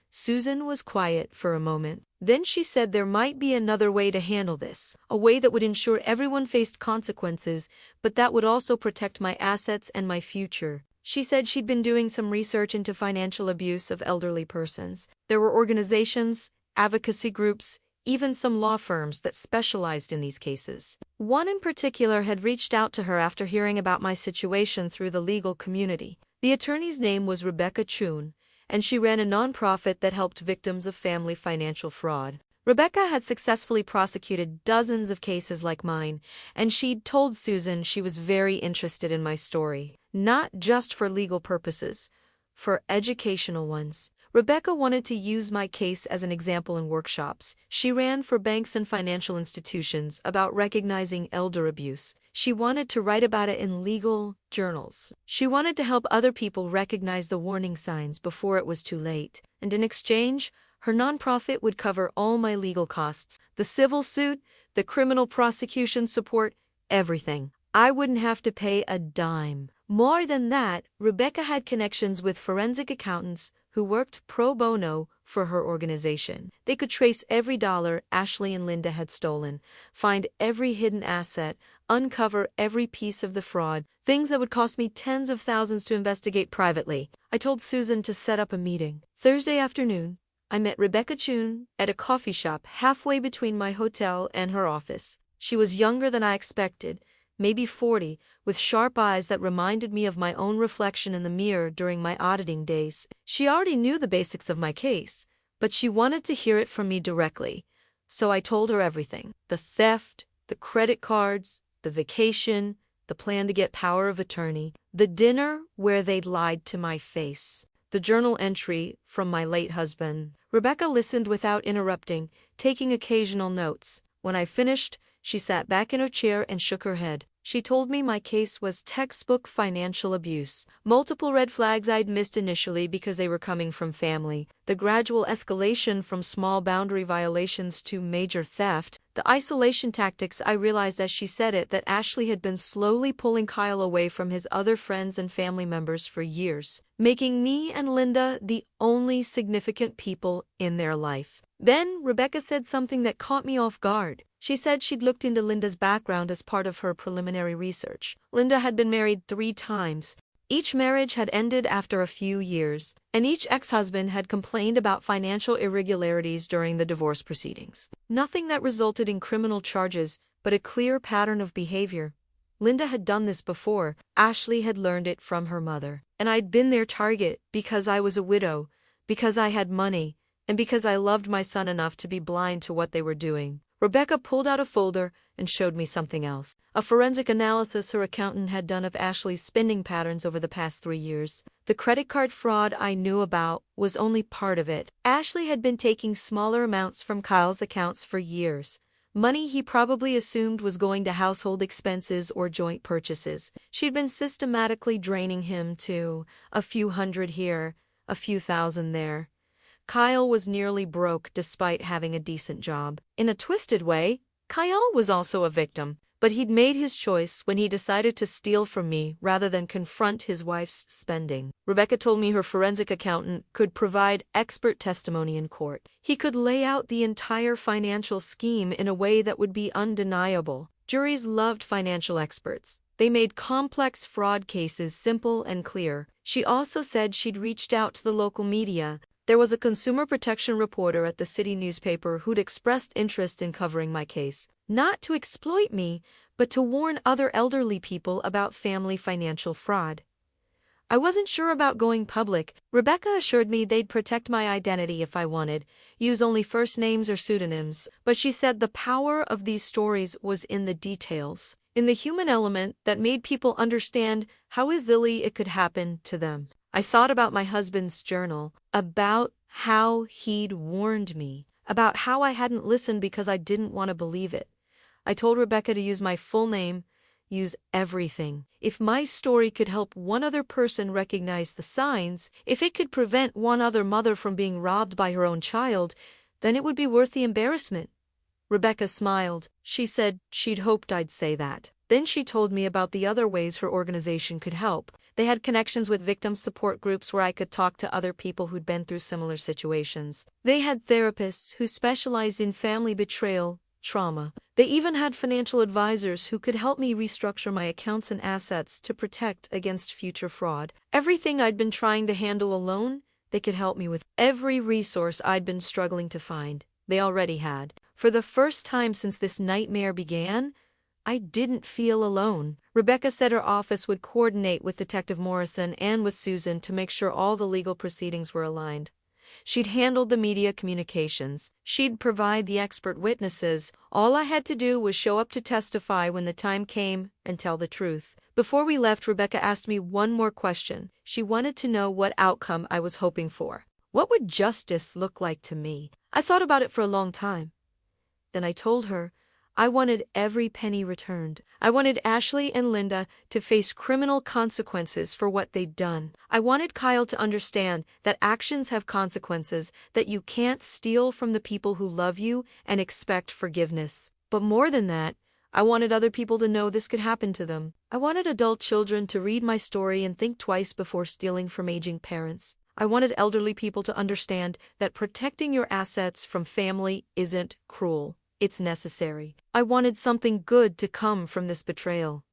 Susan was quiet for a moment. Then she said there might be another way to handle this, a way that would ensure everyone faced consequences, but that would also protect my assets and my future. She said she'd been doing some research into financial abuse of elderly persons. There were organizations, advocacy groups, even some law firms that specialized in these cases. One in particular had reached out to her after hearing about my situation through the legal community. The attorney's name was Rebecca Chun, and she ran a nonprofit that helped victims of family financial fraud. Rebecca had successfully prosecuted dozens of cases like mine, and she'd told Susan she was very interested in my story, not just for legal purposes, for educational ones. Rebecca wanted to use my case as an example in workshops. She ran for banks and financial institutions about recognizing elder abuse. She wanted to write about it in legal journals. She wanted to help other people recognize the warning signs before it was too late. And in exchange, her nonprofit would cover all my legal costs, the civil suit, the criminal prosecution support, everything. I wouldn't have to pay a dime. More than that, Rebecca had connections with forensic accountants who worked pro bono for her organization. They could trace every dollar Ashley and Linda had stolen, find every hidden asset, uncover every piece of the fraud, things that would cost me tens of thousands to investigate privately. I told Susan to set up a meeting. Thursday afternoon, I met Rebecca Chun at a coffee shop halfway between my hotel and her office. She was younger than I expected, maybe 40, with sharp eyes that reminded me of my own reflection in the mirror during my auditing days. She already knew the basics of my case, but she wanted to hear it from me directly. So I told her everything. The theft, the credit cards, the vacation, the plan to get power of attorney, the dinner where they'd lied to my face, the journal entry from my late husband. Rebecca listened without interrupting, taking occasional notes. When I finished, she sat back in her chair and shook her head. She told me my case was textbook financial abuse. Multiple red flags I'd missed initially because they were coming from family. The gradual escalation from small boundary violations to major theft. The isolation tactics. I realized as she said it that Ashley had been slowly pulling Kyle away from his other friends and family members for years, making me and Linda the only significant people in their life. Then Rebecca said something that caught me off guard. She said she'd looked into Linda's background as part of her preliminary research. Linda had been married 3 times. Each marriage had ended after a few years, and each ex-husband had complained about financial irregularities during the divorce proceedings. Nothing that resulted in criminal charges, but a clear pattern of behavior. Linda had done this before. Ashley had learned it from her mother. And I'd been their target because I was a widow, because I had money, and because I loved my son enough to be blind to what they were doing. Rebecca pulled out a folder and showed me something else. A forensic analysis her accountant had done of Ashley's spending patterns over the past 3 years. The credit card fraud I knew about was only part of it. Ashley had been taking smaller amounts from Kyle's accounts for years. Money he probably assumed was going to household expenses or joint purchases. She'd been systematically draining him to a few hundred here, a few thousand there. Kyle was nearly broke despite having a decent job. In a twisted way, Kyle was also a victim, but he'd made his choice when he decided to steal from me rather than confront his wife's spending. Rebecca told me her forensic accountant could provide expert testimony in court. He could lay out the entire financial scheme in a way that would be undeniable. Juries loved financial experts. They made complex fraud cases simple and clear. She also said she'd reached out to the local media. There was a consumer protection reporter at the city newspaper who'd expressed interest in covering my case, not to exploit me, but to warn other elderly people about family financial fraud. I wasn't sure about going public. Rebecca assured me they'd protect my identity if I wanted, use only first names or pseudonyms, but she said the power of these stories was in the details, in the human element that made people understand how easily it could happen to them. I thought about my husband's journal, about how he'd warned me, about how I hadn't listened because I didn't want to believe it. I told Rebecca to use my full name, use everything. If my story could help one other person recognize the signs, if it could prevent one other mother from being robbed by her own child, then it would be worth the embarrassment. Rebecca smiled. She said she'd hoped I'd say that. Then she told me about the other ways her organization could help. They had connections with victim support groups where I could talk to other people who'd been through similar situations. They had therapists who specialized in family betrayal, trauma. They even had financial advisors who could help me restructure my accounts and assets to protect against future fraud. Everything I'd been trying to handle alone, they could help me with. Every resource I'd been struggling to find, they already had. For the first time since this nightmare began, I didn't feel alone. Rebecca said her office would coordinate with Detective Morrison and with Susan to make sure all the legal proceedings were aligned. She'd handled the media communications. She'd provide the expert witnesses. All I had to do was show up to testify when the time came and tell the truth. Before we left, Rebecca asked me one more question. She wanted to know what outcome I was hoping for. What would justice look like to me? I thought about it for a long time. Then I told her I wanted every penny returned. I wanted Ashley and Linda to face criminal consequences for what they'd done. I wanted Kyle to understand that actions have consequences, that you can't steal from the people who love you and expect forgiveness. But more than that, I wanted other people to know this could happen to them. I wanted adult children to read my story and think twice before stealing from aging parents. I wanted elderly people to understand that protecting your assets from family isn't cruel. It's necessary. I wanted something good to come from this betrayal.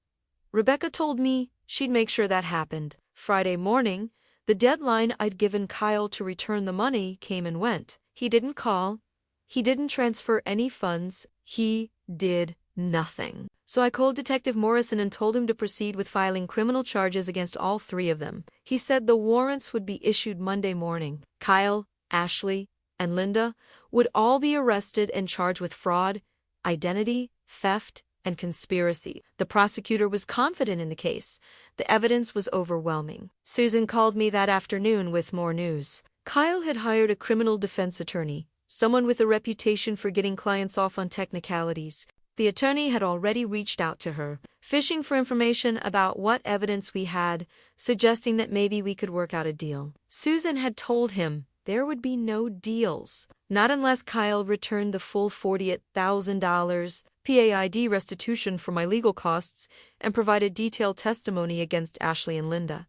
Rebecca told me she'd make sure that happened. Friday morning, the deadline I'd given Kyle to return the money came and went. He didn't call. He didn't transfer any funds. He did nothing. So I called Detective Morrison and told him to proceed with filing criminal charges against all three of them. He said the warrants would be issued Monday morning. Kyle, Ashley, and Linda would all be arrested and charged with fraud, identity, theft, and conspiracy. The prosecutor was confident in the case. The evidence was overwhelming. Susan called me that afternoon with more news. Kyle had hired a criminal defense attorney, someone with a reputation for getting clients off on technicalities. The attorney had already reached out to her, fishing for information about what evidence we had, suggesting that maybe we could work out a deal. Susan had told him there would be no deals, not unless Kyle returned the full $48,000 PAID restitution for my legal costs and provided detailed testimony against Ashley and Linda.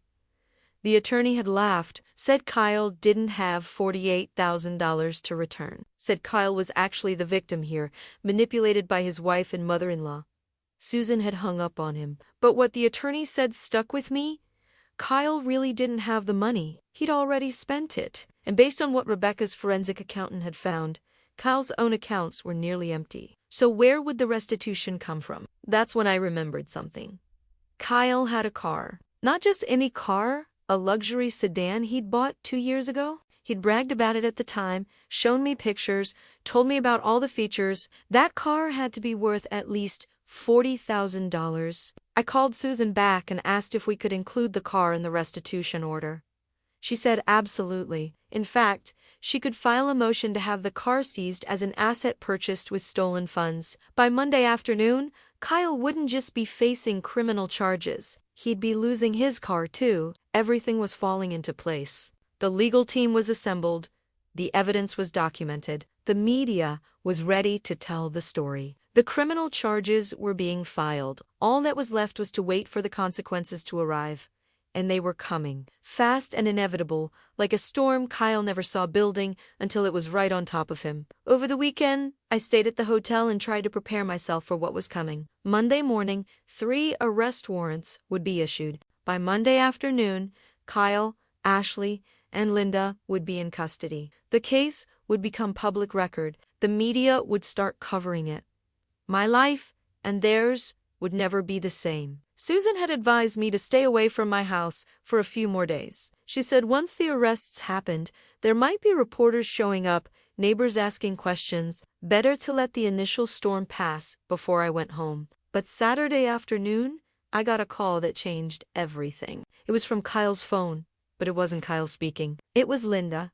The attorney had laughed, said Kyle didn't have $48,000 to return, said Kyle was actually the victim here, manipulated by his wife and mother-in-law. Susan had hung up on him, but what the attorney said stuck with me. Kyle really didn't have the money. He'd already spent it. And based on what Rebecca's forensic accountant had found, Kyle's own accounts were nearly empty. So where would the restitution come from? That's when I remembered something. Kyle had a car. Not just any car, a luxury sedan he'd bought 2 years ago. He'd bragged about it at the time, shown me pictures, told me about all the features. That car had to be worth at least $40,000. I called Susan back and asked if we could include the car in the restitution order. She said absolutely. In fact, she could file a motion to have the car seized as an asset purchased with stolen funds. By Monday afternoon, Kyle wouldn't just be facing criminal charges. He'd be losing his car too. Everything was falling into place. The legal team was assembled. The evidence was documented. The media was ready to tell the story. The criminal charges were being filed. All that was left was to wait for the consequences to arrive. And they were coming, fast and inevitable, like a storm Kyle never saw building until it was right on top of him. Over the weekend, I stayed at the hotel and tried to prepare myself for what was coming. Monday morning, 3 arrest warrants would be issued. By Monday afternoon, Kyle, Ashley, and Linda would be in custody. The case would become public record. The media would start covering it. My life and theirs would never be the same. Susan had advised me to stay away from my house for a few more days. She said once the arrests happened, there might be reporters showing up, neighbors asking questions. Better to let the initial storm pass before I went home. But Saturday afternoon, I got a call that changed everything. It was from Kyle's phone, but it wasn't Kyle speaking. It was Linda.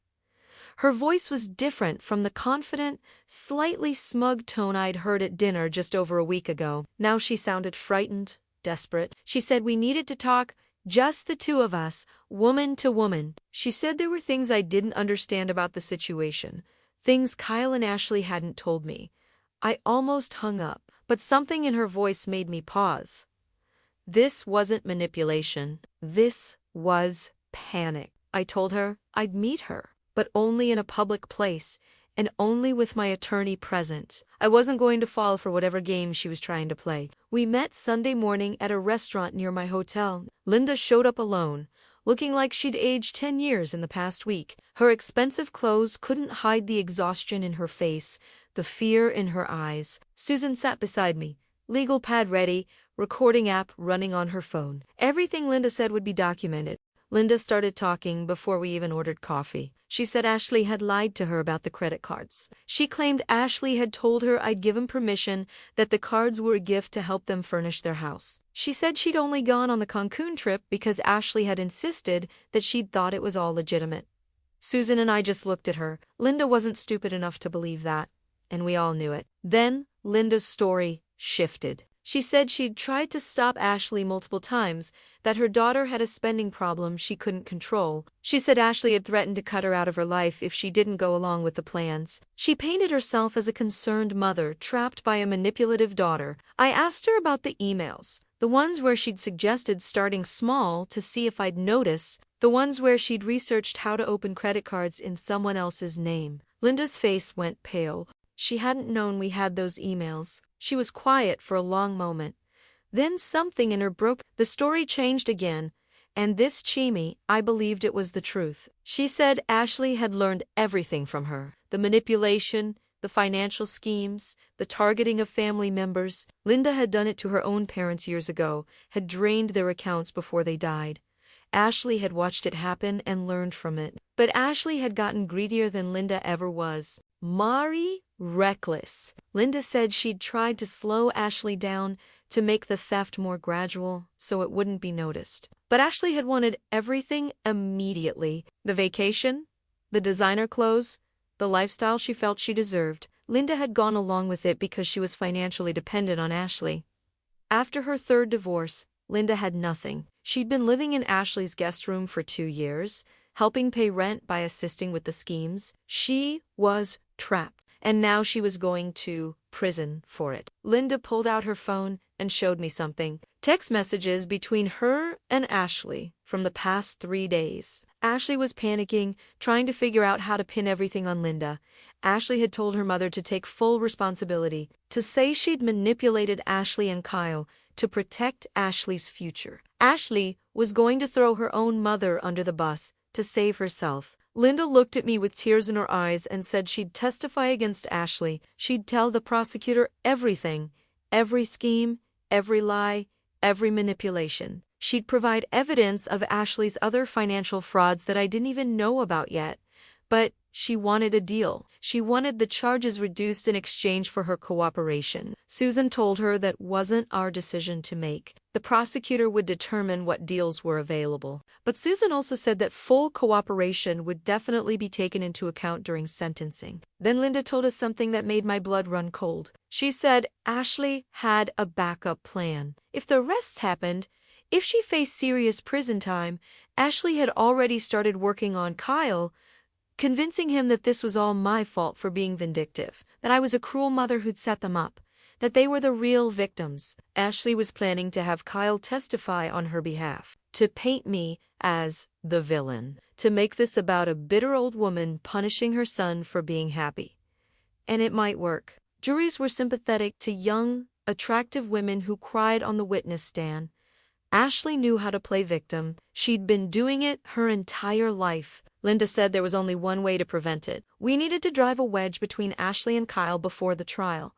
Her voice was different from the confident, slightly smug tone I'd heard at dinner just over a week ago. Now she sounded frightened, desperate. She said we needed to talk, just the two of us, woman to woman. She said there were things I didn't understand about the situation, things Kyle and Ashley hadn't told me. I almost hung up, but something in her voice made me pause. This wasn't manipulation. This was panic. I told her I'd meet her, but only in a public place, and only with my attorney present. I wasn't going to fall for whatever game she was trying to play. We met Sunday morning at a restaurant near my hotel. Linda showed up alone, looking like she'd aged 10 years in the past week. Her expensive clothes couldn't hide the exhaustion in her face, the fear in her eyes. Susan sat beside me, legal pad ready, recording app running on her phone. Everything Linda said would be documented. Linda started talking before we even ordered coffee. She said Ashley had lied to her about the credit cards. She claimed Ashley had told her I'd given permission, that the cards were a gift to help them furnish their house. She said she'd only gone on the Cancun trip because Ashley had insisted that she'd thought it was all legitimate. Susan and I just looked at her. Linda wasn't stupid enough to believe that, and we all knew it. Then Linda's story shifted. She said she'd tried to stop Ashley multiple times, that her daughter had a spending problem she couldn't control. She said Ashley had threatened to cut her out of her life if she didn't go along with the plans. She painted herself as a concerned mother trapped by a manipulative daughter. I asked her about the emails, the ones where she'd suggested starting small to see if I'd notice, the ones where she'd researched how to open credit cards in someone else's name. Linda's face went pale. She hadn't known we had those emails. She was quiet for a long moment. Then something in her broke. The story changed again, and this Chimmy, I believed it was the truth. She said Ashley had learned everything from her. The manipulation, the financial schemes, the targeting of family members. Linda had done it to her own parents years ago, had drained their accounts before they died. Ashley had watched it happen and learned from it. But Ashley had gotten greedier than Linda ever was. Mari, reckless. Linda said she'd tried to slow Ashley down to make the theft more gradual so it wouldn't be noticed. But Ashley had wanted everything immediately. The vacation, the designer clothes, the lifestyle she felt she deserved. Linda had gone along with it because she was financially dependent on Ashley. After her third divorce, Linda had nothing. She'd been living in Ashley's guest room for 2 years, helping pay rent by assisting with the schemes. She was trapped, and now she was going to prison for it. Linda pulled out her phone and showed me something. Text messages between her and Ashley from the past 3 days. Ashley was panicking, trying to figure out how to pin everything on Linda. Ashley had told her mother to take full responsibility, to say she'd manipulated Ashley and Kyle to protect Ashley's future. Ashley was going to throw her own mother under the bus to save herself. Linda looked at me with tears in her eyes and said she'd testify against Ashley. She'd tell the prosecutor everything, every scheme, every lie, every manipulation. She'd provide evidence of Ashley's other financial frauds that I didn't even know about yet. But she wanted a deal. She wanted the charges reduced in exchange for her cooperation. Susan told her that wasn't our decision to make. The prosecutor would determine what deals were available. But Susan also said that full cooperation would definitely be taken into account during sentencing. Then Linda told us something that made my blood run cold. She said Ashley had a backup plan. If the arrests happened, if she faced serious prison time, Ashley had already started working on Kyle, convincing him that this was all my fault for being vindictive, that I was a cruel mother who'd set them up, that they were the real victims. Ashley was planning to have Kyle testify on her behalf, to paint me as the villain, to make this about a bitter old woman punishing her son for being happy. And it might work. Juries were sympathetic to young, attractive women who cried on the witness stand. Ashley knew how to play victim. She'd been doing it her entire life. Linda said there was only one way to prevent it. We needed to drive a wedge between Ashley and Kyle before the trial.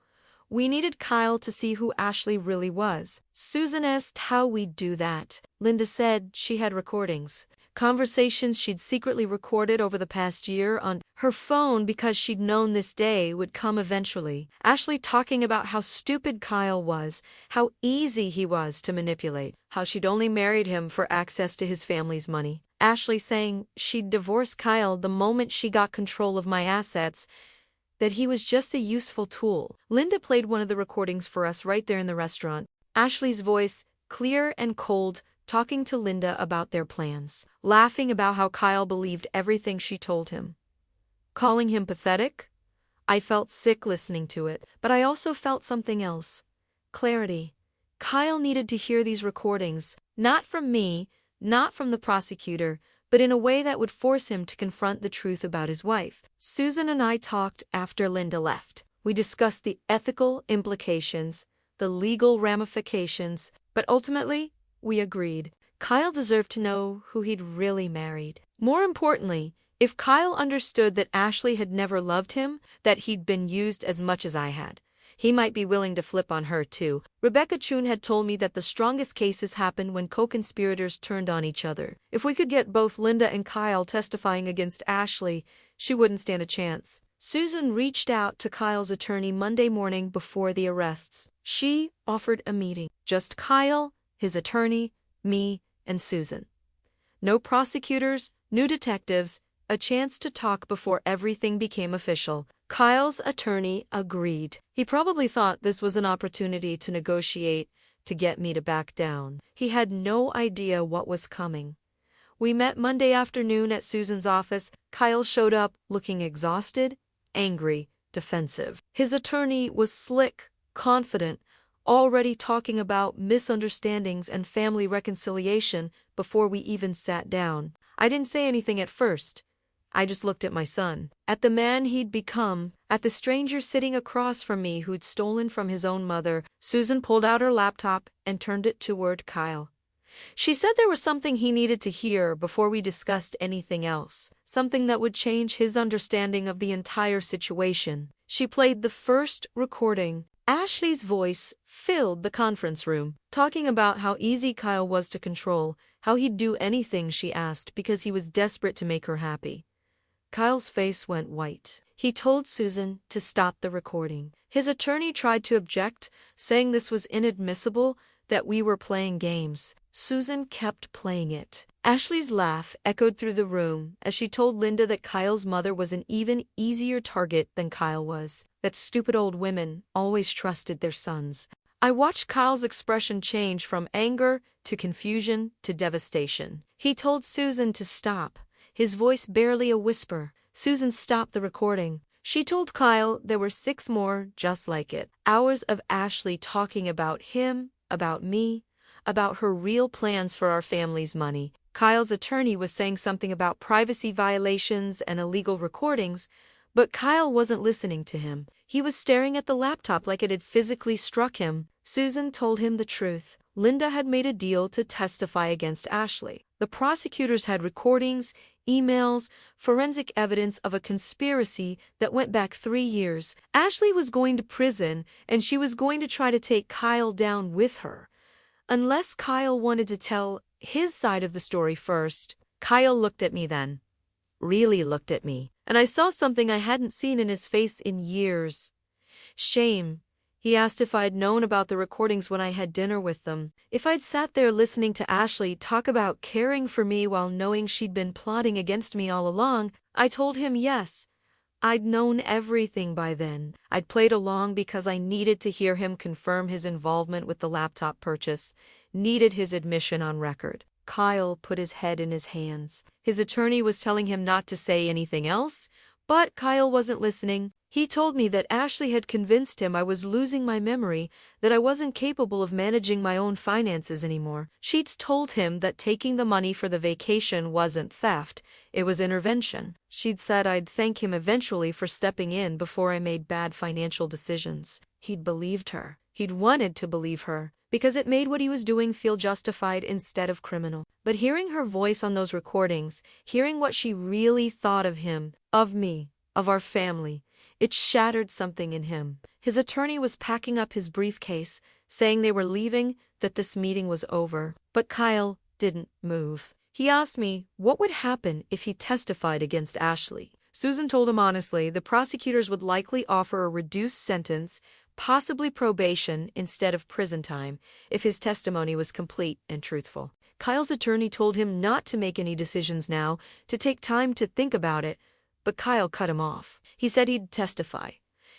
We needed Kyle to see who Ashley really was. Susan asked how we'd do that. Linda said she had recordings. Conversations she'd secretly recorded over the past year on her phone because she'd known this day would come eventually. Ashley talking about how stupid Kyle was, how easy he was to manipulate, how she'd only married him for access to his family's money. Ashley saying she'd divorce Kyle the moment she got control of my assets, that he was just a useful tool. Linda played one of the recordings for us right there in the restaurant. Ashley's voice, clear and cold, talking to Linda about their plans, laughing about how Kyle believed everything she told him, calling him pathetic. I felt sick listening to it, but I also felt something else. Clarity. Kyle needed to hear these recordings, not from me, not from the prosecutor, but in a way that would force him to confront the truth about his wife. Susan and I talked after Linda left. We discussed the ethical implications, the legal ramifications, but ultimately, we agreed. Kyle deserved to know who he'd really married. More importantly, if Kyle understood that Ashley had never loved him, that he'd been used as much as I had, he might be willing to flip on her too. Rebecca Chun had told me that the strongest cases happened when co-conspirators turned on each other. If we could get both Linda and Kyle testifying against Ashley, she wouldn't stand a chance. Susan reached out to Kyle's attorney Monday morning before the arrests. She offered a meeting. Just Kyle, his attorney, me, and Susan. No prosecutors, no detectives, a chance to talk before everything became official. Kyle's attorney agreed. He probably thought this was an opportunity to negotiate, to get me to back down. He had no idea what was coming. We met Monday afternoon at Susan's office. Kyle showed up looking exhausted, angry, defensive. His attorney was slick, confident, already talking about misunderstandings and family reconciliation before we even sat down. I didn't say anything at first. I just looked at my son, at the man he'd become, at the stranger sitting across from me who'd stolen from his own mother. Susan pulled out her laptop and turned it toward Kyle. She said there was something he needed to hear before we discussed anything else, something that would change his understanding of the entire situation. She played the first recording. Ashley's voice filled the conference room, talking about how easy Kyle was to control, how he'd do anything she asked because he was desperate to make her happy. Kyle's face went white. He told Susan to stop the recording. His attorney tried to object, saying this was inadmissible, that we were playing games. Susan kept playing it. Ashley's laugh echoed through the room as she told Linda that Kyle's mother was an even easier target than Kyle was, that stupid old women always trusted their sons. I watched Kyle's expression change from anger to confusion to devastation. He told Susan to stop, his voice barely a whisper. Susan stopped the recording. She told Kyle there were 6 more just like it. Hours of Ashley talking about him, about me, about her real plans for our family's money. Kyle's attorney was saying something about privacy violations and illegal recordings, but Kyle wasn't listening to him. He was staring at the laptop like it had physically struck him. Susan told him the truth. Linda had made a deal to testify against Ashley. The prosecutors had recordings, emails, forensic evidence of a conspiracy that went back 3 years. Ashley was going to prison, and she was going to try to take Kyle down with her. Unless Kyle wanted to tell his side of the story first. Kyle looked at me then. Really looked at me. And I saw something I hadn't seen in his face in years. Shame. He asked if I'd known about the recordings when I had dinner with them. If I'd sat there listening to Ashley talk about caring for me while knowing she'd been plotting against me all along. I told him yes. I'd known everything by then. I'd played along because I needed to hear him confirm his involvement with the laptop purchase, needed his admission on record. Kyle put his head in his hands. His attorney was telling him not to say anything else, but Kyle wasn't listening. He told me that Ashley had convinced him I was losing my memory, that I wasn't capable of managing my own finances anymore. She'd told him that taking the money for the vacation wasn't theft, it was intervention. She'd said I'd thank him eventually for stepping in before I made bad financial decisions. He'd believed her. He'd wanted to believe her, because it made what he was doing feel justified instead of criminal. But hearing her voice on those recordings, hearing what she really thought of him, of me, of our family, it shattered something in him. His attorney was packing up his briefcase, saying they were leaving, that this meeting was over. But Kyle didn't move. He asked me what would happen if he testified against Ashley. Susan told him honestly the prosecutors would likely offer a reduced sentence, possibly probation instead of prison time, if his testimony was complete and truthful. Kyle's attorney told him not to make any decisions now, to take time to think about it, but Kyle cut him off. He said he'd testify.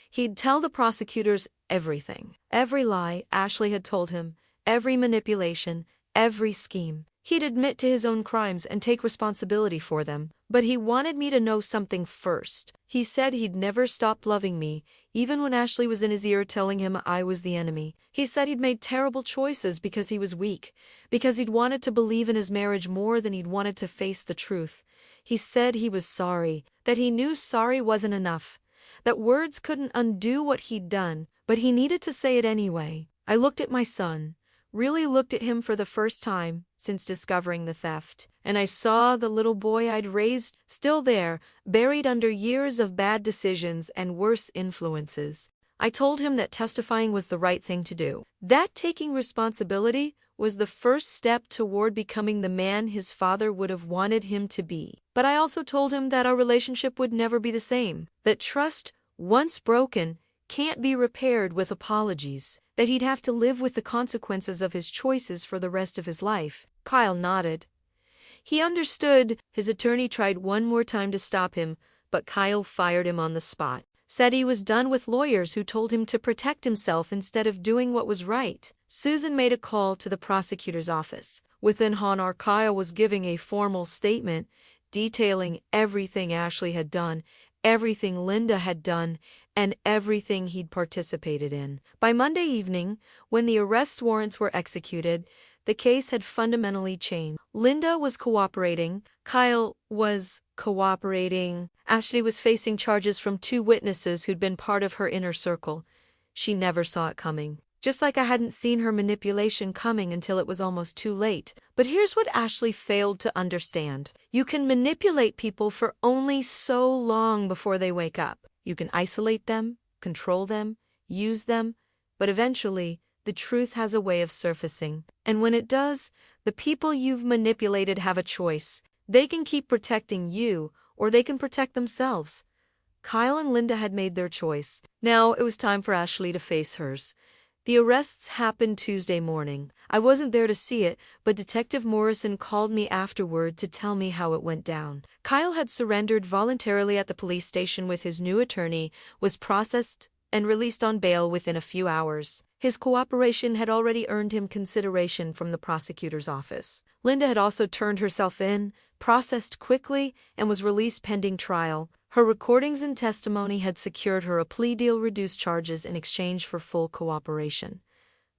He'd tell the prosecutors everything. Every lie Ashley had told him, every manipulation, every scheme. He'd admit to his own crimes and take responsibility for them. But he wanted me to know something first. He said he'd never stopped loving me, even when Ashley was in his ear telling him I was the enemy. He said he'd made terrible choices because he was weak, because he'd wanted to believe in his marriage more than he'd wanted to face the truth. He said he was sorry, that he knew sorry wasn't enough, that words couldn't undo what he'd done, but he needed to say it anyway. I looked at my son, really looked at him for the first time since discovering the theft, and I saw the little boy I'd raised still there, buried under years of bad decisions and worse influences. I told him that testifying was the right thing to do, that taking responsibility was the first step toward becoming the man his father would have wanted him to be. But I also told him that our relationship would never be the same, that trust, once broken, can't be repaired with apologies, that he'd have to live with the consequences of his choices for the rest of his life. Kyle nodded. He understood. His attorney tried one more time to stop him, but Kyle fired him on the spot. Said he was done with lawyers who told him to protect himself instead of doing what was right. Susan made a call to the prosecutor's office. Within an hour, Kyle was giving a formal statement detailing everything Ashley had done, everything Linda had done, and everything he'd participated in. By Monday evening, when the arrest warrants were executed, the case had fundamentally changed. Linda was cooperating. Kyle was cooperating. Ashley was facing charges from 2 witnesses who'd been part of her inner circle. She never saw it coming. Just like I hadn't seen her manipulation coming until it was almost too late. But here's what Ashley failed to understand. You can manipulate people for only so long before they wake up. You can isolate them, control them, use them, but eventually, the truth has a way of surfacing. And when it does, the people you've manipulated have a choice. They can keep protecting you, or they can protect themselves. Kyle and Linda had made their choice. Now it was time for Ashley to face hers. The arrests happened Tuesday morning. I wasn't there to see it, but Detective Morrison called me afterward to tell me how it went down. Kyle had surrendered voluntarily at the police station with his new attorney, was processed and released on bail within a few hours. His cooperation had already earned him consideration from the prosecutor's office. Linda had also turned herself in, processed quickly, and was released pending trial. Her recordings and testimony had secured her a plea deal, reduced charges in exchange for full cooperation.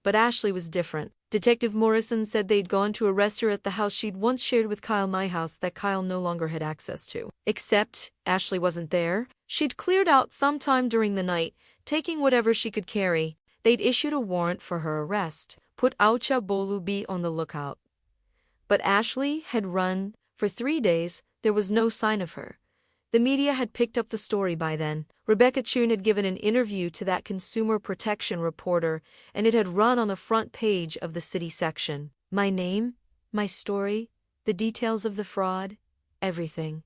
But Ashley was different. Detective Morrison said they'd gone to arrest her at the house she'd once shared with Kyle, my house that Kyle no longer had access to. Except Ashley wasn't there. She'd cleared out sometime during the night, taking whatever she could carry. They'd issued a warrant for her arrest, put Aucha Bolubi on the lookout. But Ashley had run. For 3 days, there was no sign of her. The media had picked up the story by then. Rebecca Chun had given an interview to that consumer protection reporter, and it had run on the front page of the city section. My name, my story, the details of the fraud, everything.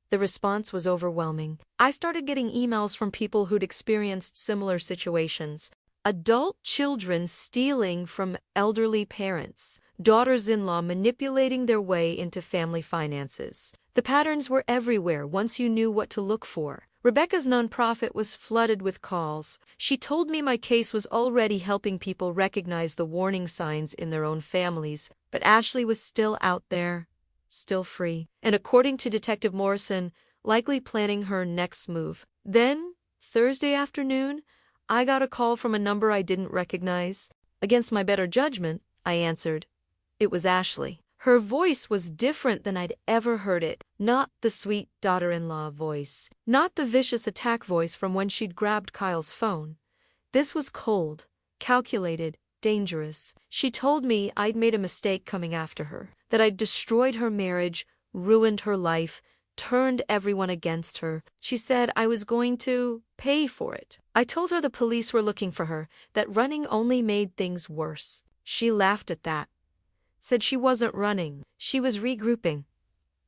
The response was overwhelming. I started getting emails from people who'd experienced similar situations. Adult children stealing from elderly parents, daughters-in-law manipulating their way into family finances. The patterns were everywhere once you knew what to look for. Rebecca's nonprofit was flooded with calls. She told me my case was already helping people recognize the warning signs in their own families, but Ashley was still out there, still free, and according to Detective Morrison, likely planning her next move. Then, Thursday afternoon, I got a call from a number I didn't recognize. Against my better judgment, I answered. It was Ashley. Her voice was different than I'd ever heard it. Not the sweet daughter-in-law voice. Not the vicious attack voice from when she'd grabbed Kyle's phone. This was cold, calculated, dangerous. She told me I'd made a mistake coming after her, that I'd destroyed her marriage, ruined her life, turned everyone against her. She said I was going to pay for it. I told her the police were looking for her, that running only made things worse. She laughed at that. Said she wasn't running, she was regrouping.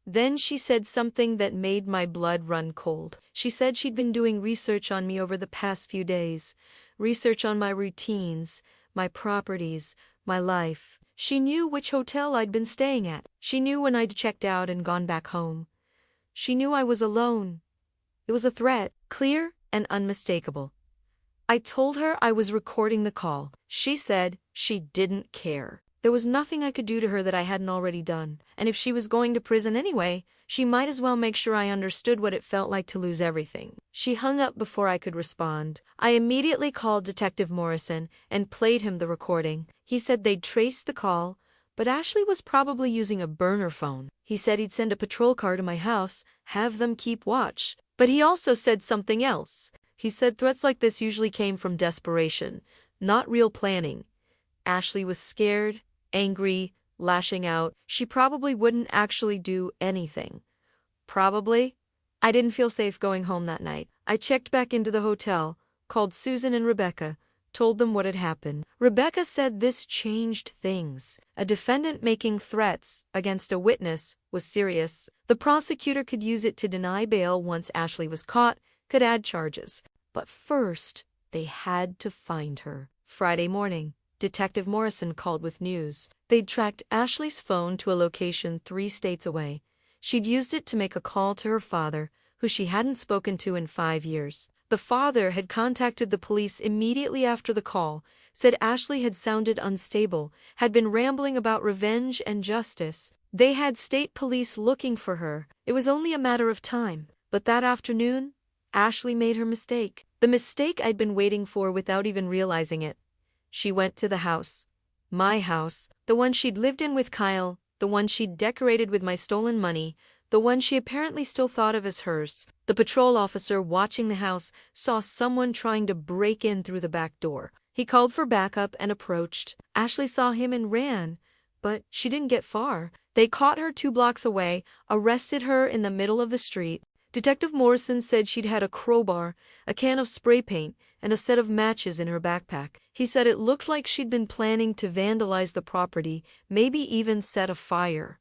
Then she said something that made my blood run cold. She said she'd been doing research on me over the past few days, research on my routines, my properties, my life. She knew which hotel I'd been staying at. She knew when I'd checked out and gone back home. She knew I was alone. It was a threat, clear and unmistakable. I told her I was recording the call. She said she didn't care. There was nothing I could do to her that I hadn't already done, and if she was going to prison anyway, she might as well make sure I understood what it felt like to lose everything. She hung up before I could respond. I immediately called Detective Morrison and played him the recording. He said they'd traced the call, but Ashley was probably using a burner phone. He said he'd send a patrol car to my house, have them keep watch. But he also said something else. He said threats like this usually came from desperation, not real planning. Ashley was scared, angry, lashing out. She probably wouldn't actually do anything. Probably. I didn't feel safe going home that night. I checked back into the hotel, called Susan and Rebecca, told them what had happened. Rebecca said this changed things. A defendant making threats against a witness was serious. The prosecutor could use it to deny bail once Ashley was caught, could add charges. But first, they had to find her. Friday morning, Detective Morrison called with news. They'd tracked Ashley's phone to a location 3 states away. She'd used it to make a call to her father, who she hadn't spoken to in 5 years. The father had contacted the police immediately after the call, said Ashley had sounded unstable, had been rambling about revenge and justice. They had state police looking for her. It was only a matter of time. But that afternoon, Ashley made her mistake. The mistake I'd been waiting for without even realizing it. She went to the house. My house, the one she'd lived in with Kyle, the one she'd decorated with my stolen money, the one she apparently still thought of as hers. The patrol officer watching the house saw someone trying to break in through the back door. He called for backup and approached. Ashley saw him and ran, but she didn't get far. They caught her 2 blocks away, arrested her in the middle of the street. Detective Morrison said she'd had a crowbar, a can of spray paint, and a set of matches in her backpack. He said it looked like she'd been planning to vandalize the property, maybe even set a fire.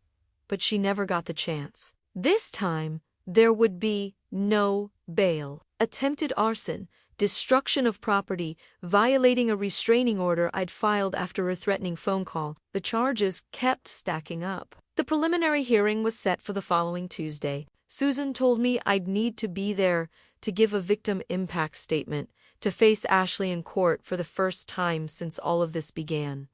But she never got the chance. This time, there would be no bail. Attempted arson, destruction of property, violating a restraining order I'd filed after a threatening phone call. The charges kept stacking up. The preliminary hearing was set for the following Tuesday. Susan told me I'd need to be there to give a victim impact statement, to face Ashley in court for the first time since all of this began.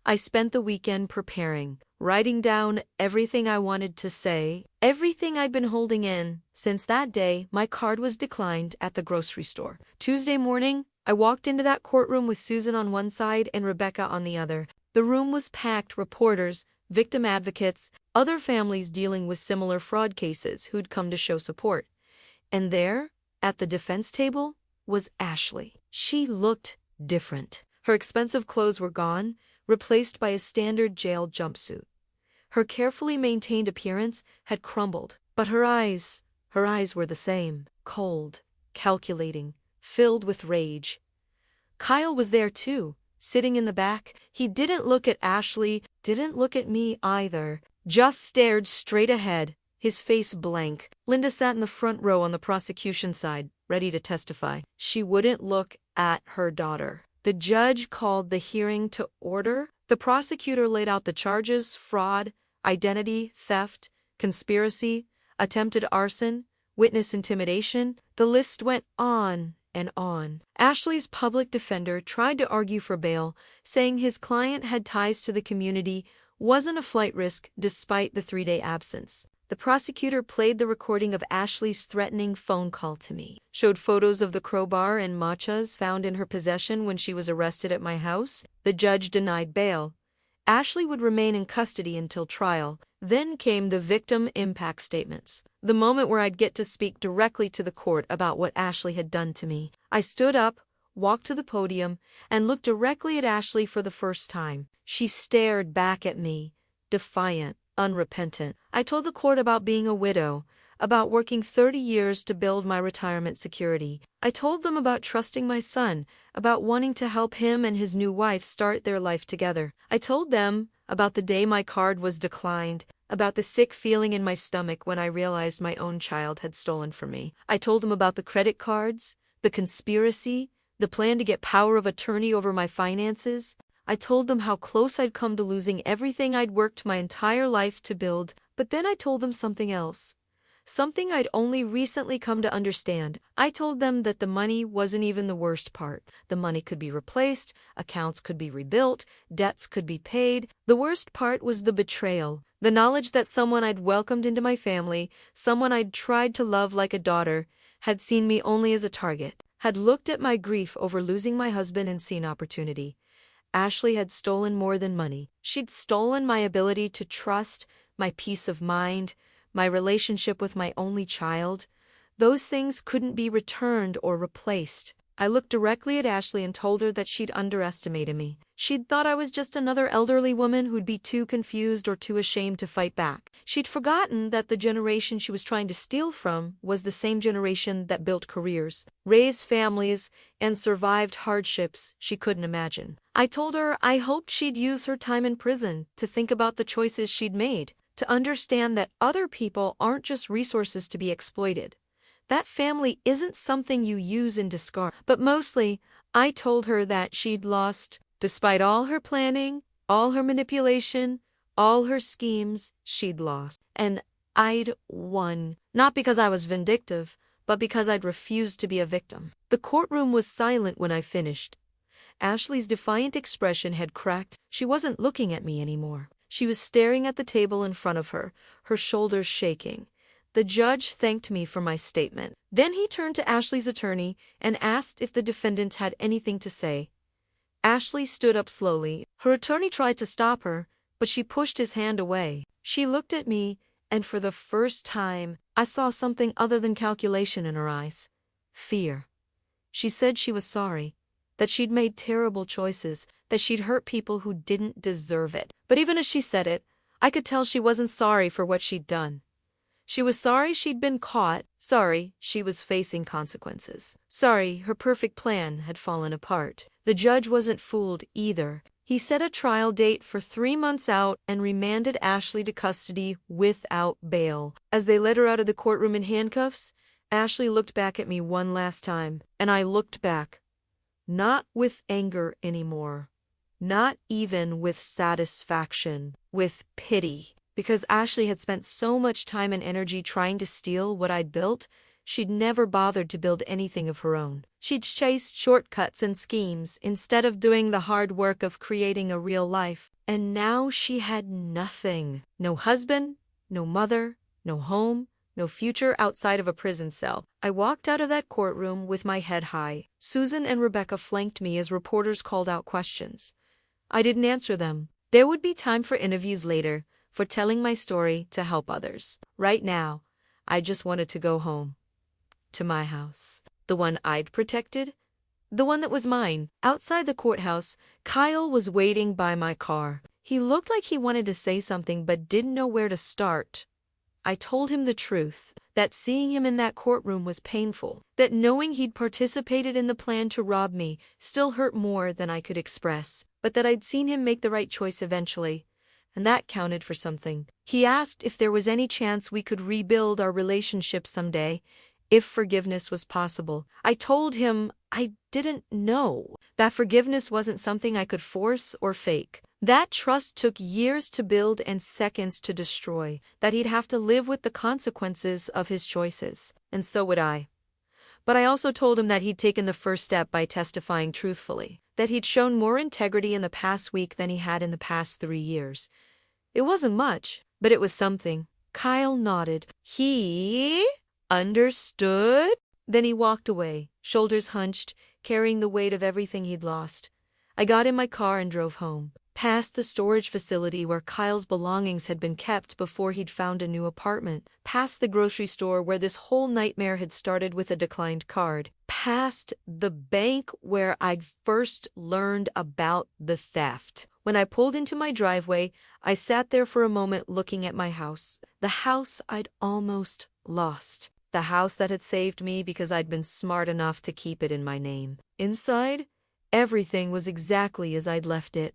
I spent the weekend preparing, writing down everything I wanted to say, everything I'd been holding in. Since that day, my card was declined at the grocery store. Tuesday morning, I walked into that courtroom with Susan on one side and Rebecca on the other. The room was packed, reporters, victim advocates, other families dealing with similar fraud cases who'd come to show support. And there, at the defense table, was Ashley. She looked different. Her expensive clothes were gone, replaced by a standard jail jumpsuit. Her carefully maintained appearance had crumbled, but her eyes were the same, cold, calculating, filled with rage. Kyle was there too, sitting in the back. He didn't look at Ashley, didn't look at me either, just stared straight ahead, his face blank. Linda sat in the front row on the prosecution side, ready to testify. She wouldn't look at her daughter. The judge called the hearing to order. The prosecutor laid out the charges: fraud, identity theft, conspiracy, attempted arson, witness intimidation. The list went on and on. Ashley's public defender tried to argue for bail, saying his client had ties to the community, wasn't a flight risk despite the 3-day absence. The prosecutor played the recording of Ashley's threatening phone call to me, showed photos of the crowbar and matchas found in her possession when she was arrested at my house. The judge denied bail. Ashley would remain in custody until trial. Then came the victim impact statements, the moment where I'd get to speak directly to the court about what Ashley had done to me. I stood up, walked to the podium, and looked directly at Ashley for the first time. She stared back at me, defiant, unrepentant. I told the court about being a widow, about working 30 years to build my retirement security. I told them about trusting my son, about wanting to help him and his new wife start their life together. I told them about the day my card was declined, about the sick feeling in my stomach when I realized my own child had stolen from me. I told them about the credit cards, the conspiracy, the plan to get power of attorney over my finances. I told them how close I'd come to losing everything I'd worked my entire life to build, but then I told them something else. Something I'd only recently come to understand. I told them that the money wasn't even the worst part. The money could be replaced, accounts could be rebuilt, debts could be paid. The worst part was the betrayal. The knowledge that someone I'd welcomed into my family, someone I'd tried to love like a daughter, had seen me only as a target, had looked at my grief over losing my husband and seen opportunity. Ashley had stolen more than money. She'd stolen my ability to trust, my peace of mind, my relationship with my only child. Those things couldn't be returned or replaced. I looked directly at Ashley and told her that she'd underestimated me. She'd thought I was just another elderly woman who'd be too confused or too ashamed to fight back. She'd forgotten that the generation she was trying to steal from was the same generation that built careers, raised families, and survived hardships she couldn't imagine. I told her I hoped she'd use her time in prison to think about the choices she'd made, to understand that other people aren't just resources to be exploited. That family isn't something you use and discard. But mostly, I told her that she'd lost. Despite all her planning, all her manipulation, all her schemes, she'd lost. And I'd won. Not because I was vindictive, but because I'd refused to be a victim. The courtroom was silent when I finished. Ashley's defiant expression had cracked. She wasn't looking at me anymore. She was staring at the table in front of her, her shoulders shaking. The judge thanked me for my statement. Then he turned to Ashley's attorney and asked if the defendant had anything to say. Ashley stood up slowly. Her attorney tried to stop her, but she pushed his hand away. She looked at me, and for the first time, I saw something other than calculation in her eyes. Fear. She said she was sorry, that she'd made terrible choices, that she'd hurt people who didn't deserve it. But even as she said it, I could tell she wasn't sorry for what she'd done. She was sorry she'd been caught, sorry she was facing consequences, sorry her perfect plan had fallen apart. The judge wasn't fooled either. He set a trial date for 3 months out and remanded Ashley to custody without bail. As they led her out of the courtroom in handcuffs, Ashley looked back at me one last time, and I looked back. Not with anger anymore. Not even with satisfaction. With pity. Because Ashley had spent so much time and energy trying to steal what I'd built, she'd never bothered to build anything of her own. She'd chased shortcuts and schemes instead of doing the hard work of creating a real life. And now she had nothing. No husband, no mother, no home, no future outside of a prison cell. I walked out of that courtroom with my head high. Susan and Rebecca flanked me as reporters called out questions. I didn't answer them. There would be time for interviews later, for telling my story to help others. Right now, I just wanted to go home. To my house. The one I'd protected. The one that was mine. Outside the courthouse, Kyle was waiting by my car. He looked like he wanted to say something but didn't know where to start. I told him the truth, that seeing him in that courtroom was painful, that knowing he'd participated in the plan to rob me still hurt more than I could express, but that I'd seen him make the right choice eventually. And that counted for something. He asked if there was any chance we could rebuild our relationship someday, if forgiveness was possible. I told him I didn't know, that forgiveness wasn't something I could force or fake. That trust took years to build and seconds to destroy, that he'd have to live with the consequences of his choices. And so would I. But I also told him that he'd taken the first step by testifying truthfully, that he'd shown more integrity in the past week than he had in the past 3 years. It wasn't much, but it was something. Kyle nodded. He understood? Then he walked away, shoulders hunched, carrying the weight of everything he'd lost. I got in my car and drove home, past the storage facility where Kyle's belongings had been kept before he'd found a new apartment, past the grocery store where this whole nightmare had started with a declined card, past the bank where I'd first learned about the theft. When I pulled into my driveway, I sat there for a moment looking at my house, the house I'd almost lost, the house that had saved me because I'd been smart enough to keep it in my name. Inside, everything was exactly as I'd left it.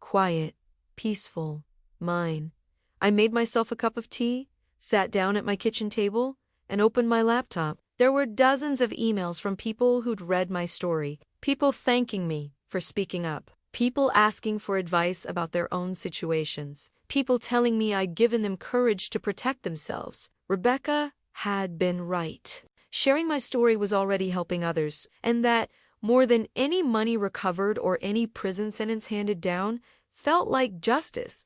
Quiet, peaceful, mine. I made myself a cup of tea, sat down at my kitchen table, and opened my laptop. There were dozens of emails from people who'd read my story, people thanking me for speaking up, People asking for advice about their own situations. People telling me I'd given them courage to protect themselves. Rebecca had been right. Sharing my story was already helping others, and that, more than any money recovered or any prison sentence handed down, felt like justice.